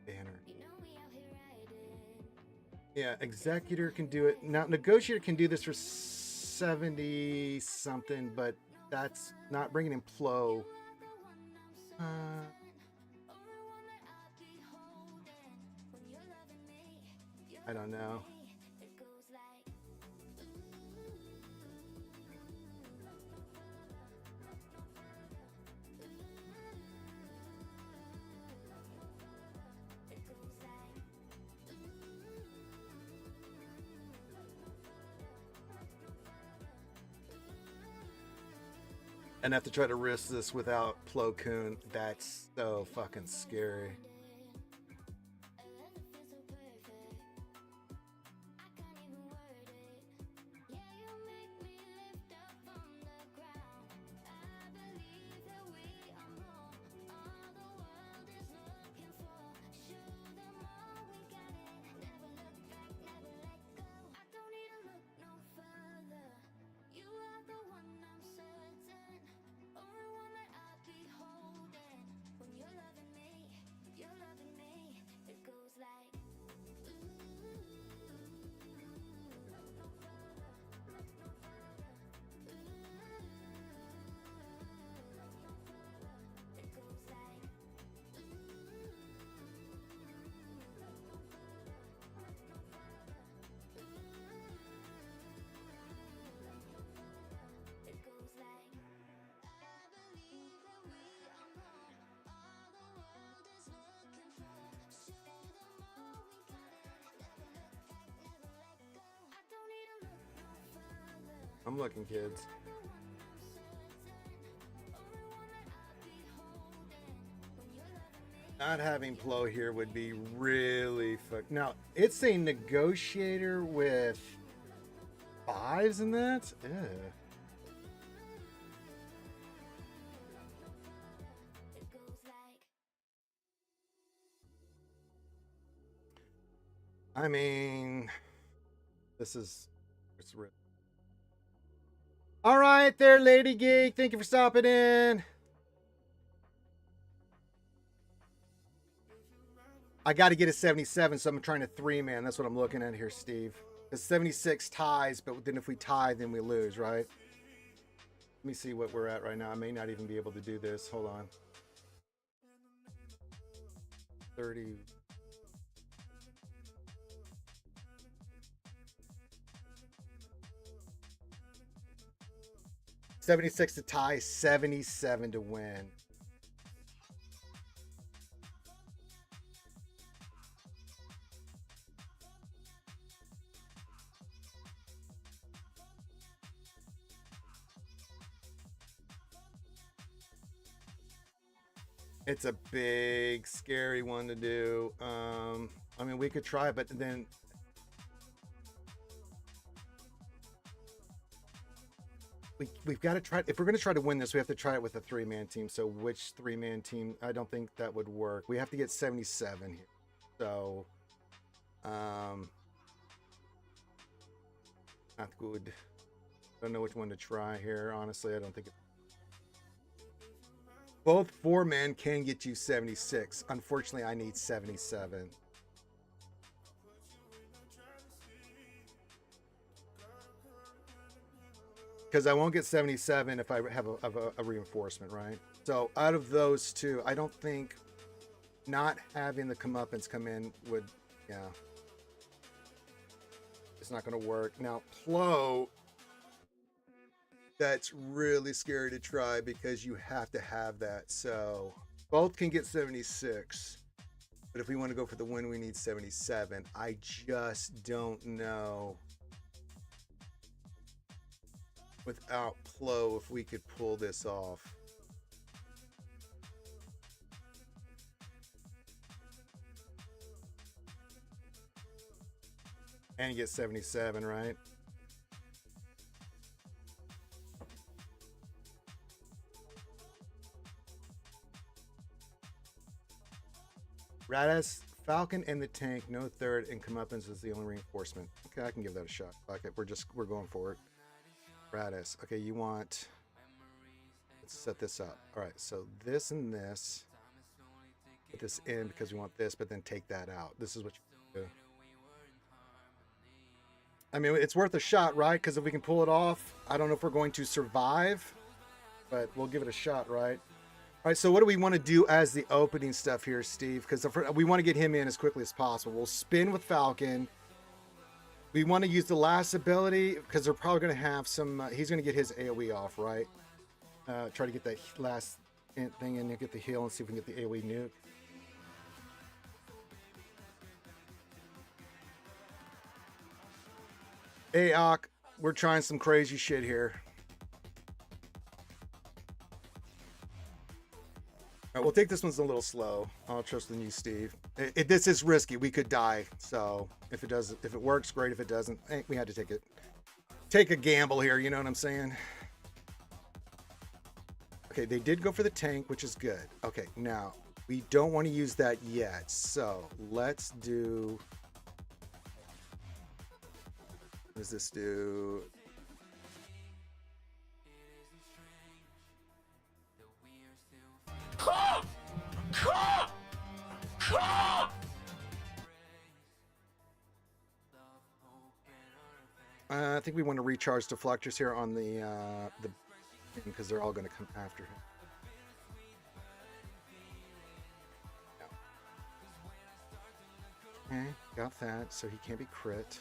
Banner. Yeah, Executor can do it. Now, Negotiator can do this for 70 something, but that's not bringing in Plo. I don't know. And have to try to risk this without Plo Koon. That's so fucking scary. I'm looking, kids. Not having Plo here would be really fuck. Now, it's a Negotiator with 5s in that? Ugh. I mean, this is... it's real. All right there, Lady Geek. Thank you for stopping in. I got to get a 77, so I'm trying to 3-man. That's what I'm looking at here, Steve. The 76 ties, but then if we tie, then we lose, right? Let me see what we're at right now. I may not even be able to do this. Hold on. 30. $76 to tie, 77 to win. It's a big, scary one to do. I mean, we could try, but then we've got to try. If we're going to try to win this, we have to try it with a 3-man team. So which 3-man team? I don't think that would work. We have to get 77 here. So, not good. Don't know which one to try here. Honestly, I don't think it. Both 4-men can get you 76. Unfortunately, I need 77. Because I won't get 77 if I have a reinforcement, right? So out of those two, I don't think not having the comeuppance come in would, yeah. It's not going to work. Now, Plo, that's really scary to try because you have to have that. So both can get 76. But if we want to go for the win, we need 77. I just don't know without Plo if we could pull this off. And you get 77, right? Radass, Falcon, and the tank, no third, and comeuppance is the only reinforcement. Okay, I can give that a shot. Fuck it, we're going for it. Radass, okay, you want, let's set this up. All right, so this and this, put this in because we want this, but then take that out. This is what you do. I mean, it's worth a shot, right? Because if we can pull it off, I don't know if we're going to survive, but we'll give it a shot, right? All right, so what do we want to do as the opening stuff here, Steve? Because we want to get him in as quickly as possible. We'll spin with Falcon. We want to use the last ability because they're probably going to have some... he's going to get his AoE off, right? Try to get that last thing in and get the heal and see if we can get the AoE nuke. Hey, Ak, we're trying some crazy shit here. All right, we'll take this one's a little slow. I'll trust in you, Steve. This is risky. We could die. So if it works, great. If it doesn't, we had to take a gamble here. You know what I'm saying? Okay, they did go for the tank, which is good. Okay, now we don't want to use that yet. So let's do. What does this do? I think we want to recharge deflectors here on the because they're all going to come after him. Okay, got that, so he can't be crit.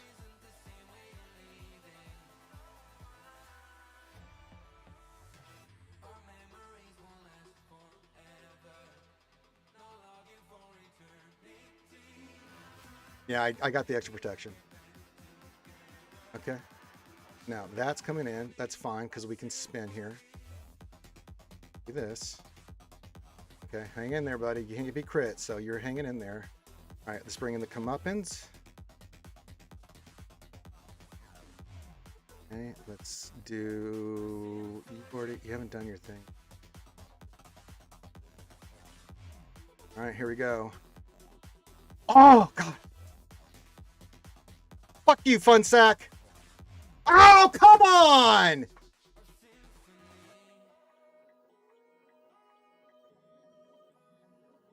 Yeah, I got the extra protection. Okay. Now that's coming in. That's fine because we can spin here. Do this. Okay, hang in there, buddy. You can't be crit, so you're hanging in there. All right, let's bring in the comeuppance. Okay, let's do. You haven't done your thing. All right, here we go. Oh God! Fuck you, fun sack! Oh, come on!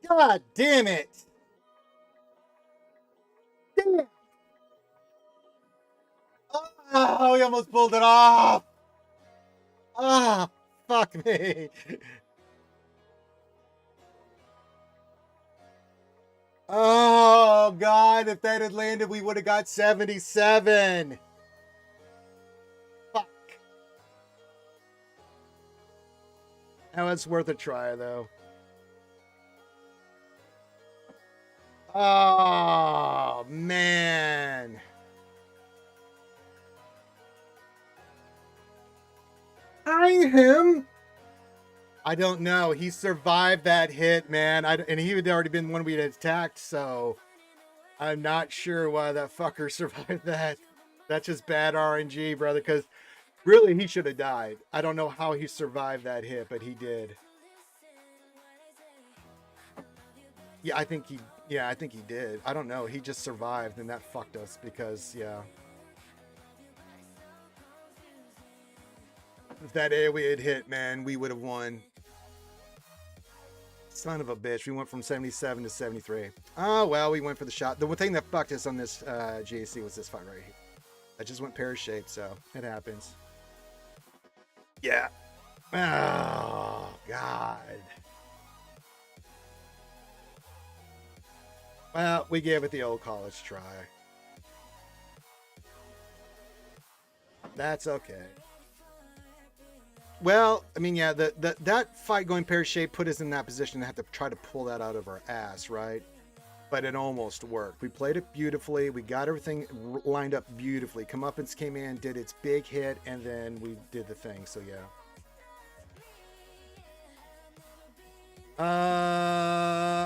God damn it! Damn! Oh, we almost pulled it off! Ah, Fuck me. Oh, God. If that had landed, we would have got 77. Fuck. Now it's worth a try, though. Oh, man. Him? I don't know. He survived that hit, man. And he had already been one we had attacked, so I'm not sure why that fucker survived that. That's just bad RNG, brother, because really he should have died. I don't know how he survived that hit, but he did. Yeah, I think he did. I don't know. He just survived, and that fucked us because, yeah. If that AoE had hit, man, we would have won. Son of a bitch. We went from 77 to 73. Oh, well, we went for the shot. The one thing that fucked us on this GAC was this fight right here. That just went pear-shaped, so it happens. Yeah. Oh, God. Well, we gave it the old college try. That's okay. Well, I mean, yeah, that fight going pear-shaped put us in that position to have to try to pull that out of our ass, right? But it almost worked. We played it beautifully. We got everything lined up beautifully. Comeuppance came in, did its big hit, and then we did the thing, so yeah.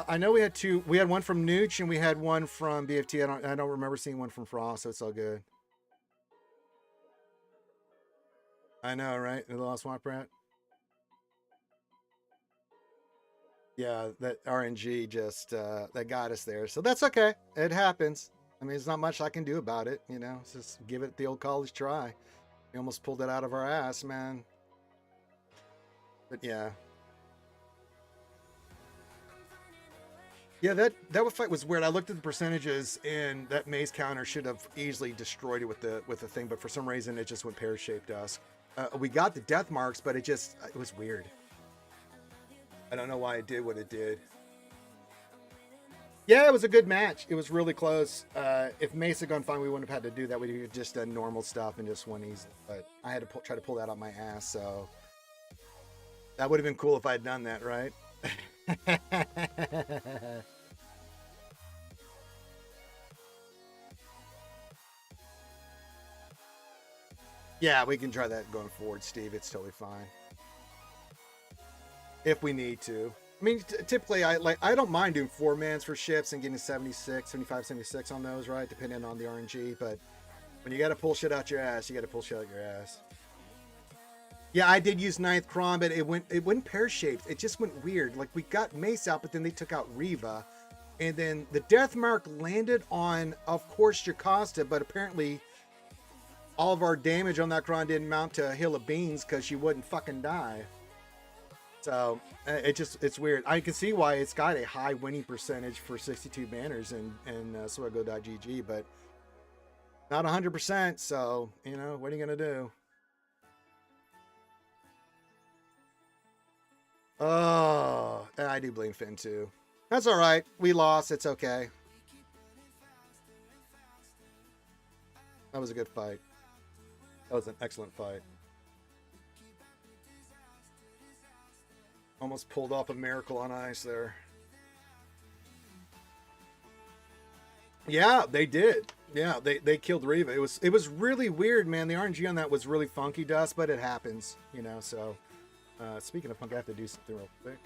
I know we had two. We had one from Nooch, and we had one from BFT. I don't remember seeing one from Frost, so it's all good. I know, right? The Lost Swamp Rat. Yeah, that RNG just that got us there. So that's okay. It happens. I mean, there's not much I can do about it, you know. Just give it the old college try. We almost pulled it out of our ass, man. But yeah. Yeah, that fight was weird. I looked at the percentages, and that maze counter should have easily destroyed it with the thing, but for some reason it just went pear-shaped us. We got the death marks, but it was weird. I don't know why it did what it did. Yeah, it was a good match. It was really close. If Mace had gone fine, we wouldn't have had to do that. We'd have just done normal stuff and just won easy. But I had to try to pull that out my ass, so that would have been cool if I had done that, right? Yeah, we can try that going forward, Steve. It's totally fine. If we need to. I mean, typically, I don't mind doing 4-mans for ships and getting 76, 75, 76 on those, right? Depending on the RNG. But when you got to pull shit out your ass, you got to pull shit out your ass. Yeah, I did use 9th Cron, but it went pear-shaped. It just went weird. Like, we got Mace out, but then they took out Riva. And then the Death Mark landed on, of course, Jocasta, but apparently all of our damage on that Cron didn't mount to a hill of beans because she wouldn't fucking die. So it's weird. I can see why it's got a high winning percentage for 62 banners in Swgoh.gg, but not 100%. So, you know, what are you going to do? Oh, I do blame Finn too. That's all right. We lost. It's okay. That was a good fight. That was an excellent fight. Almost pulled off a miracle on ice there. Yeah, they did. Yeah, they killed Riva. It was really weird, man. The RNG on that was really funky to us, but it happens, you know. So, speaking of funky, I have to do something real quick.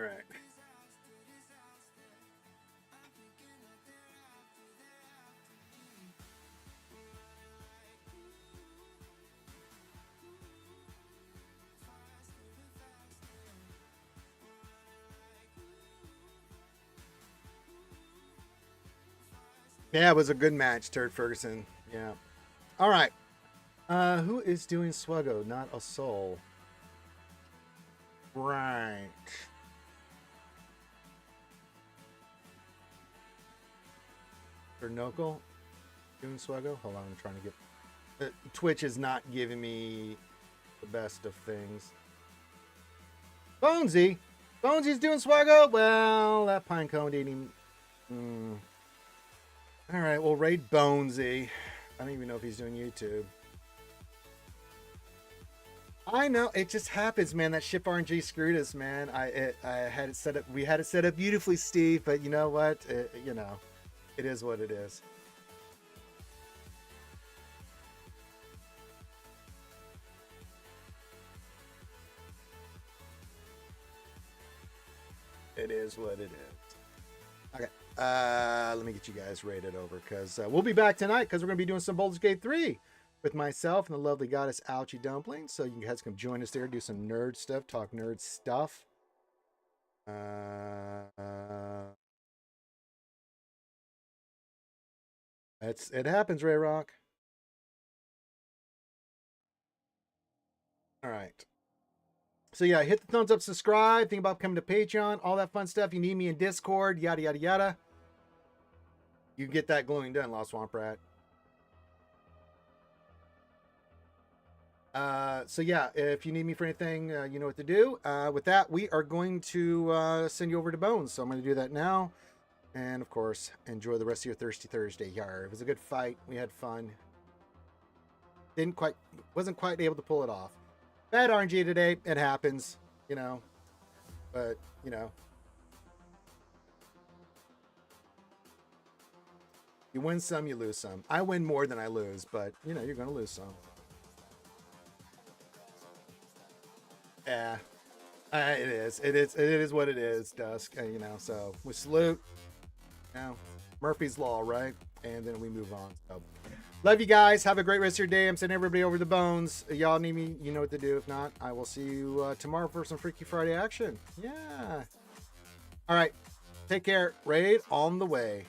All right. Yeah, it was a good match, Turd Ferguson. Yeah. All right. Who is doing Swgoh? Not a soul. Right. Bernocle doing Swgoh? Hold on, I'm trying to get... Twitch is not giving me the best of things. Bonesy! Bonesy's doing Swgoh? Well, that Pinecone didn't even... All right, we'll raid Bonesy. I don't even know if he's doing YouTube. I know, it just happens, man. That ship RNG screwed us, man. I had it set up. We had it set up beautifully, Steve. But you know what? You know, it is what it is. It is what it is. Okay. Let me get you guys rated over because we'll be back tonight because we're going to be doing some Baldur's Gate 3 with myself and the lovely goddess Ouchie Dumpling. So you guys can join us there, do some nerd stuff, talk nerd stuff. It happens, Ray Rock. All right. So yeah, hit the thumbs up, subscribe, think about coming to Patreon, all that fun stuff. You need me in Discord, yada, yada, yada. You get that glowing done, Lost Swamp Rat. So yeah, if you need me for anything, you know what to do. With that, we are going to send you over to Bones. So I'm going to do that now. And of course, enjoy the rest of your Thirsty Thursday. Yarrrr. It was a good fight. We had fun. Wasn't quite able to pull it off. Bad RNG today. It happens, you know. But, you know. You win some, you lose some. I win more than I lose, but, you know, you're going to lose some. Yeah. It is. It is what it is, Dusk. You know, so we salute. You know, Murphy's Law, right? And then we move on. So, love you guys. Have a great rest of your day. I'm sending everybody over the Bones. Y'all need me. You know what to do. If not, I will see you tomorrow for some Freaky Friday action. Yeah. All right. Take care. Raid on the way.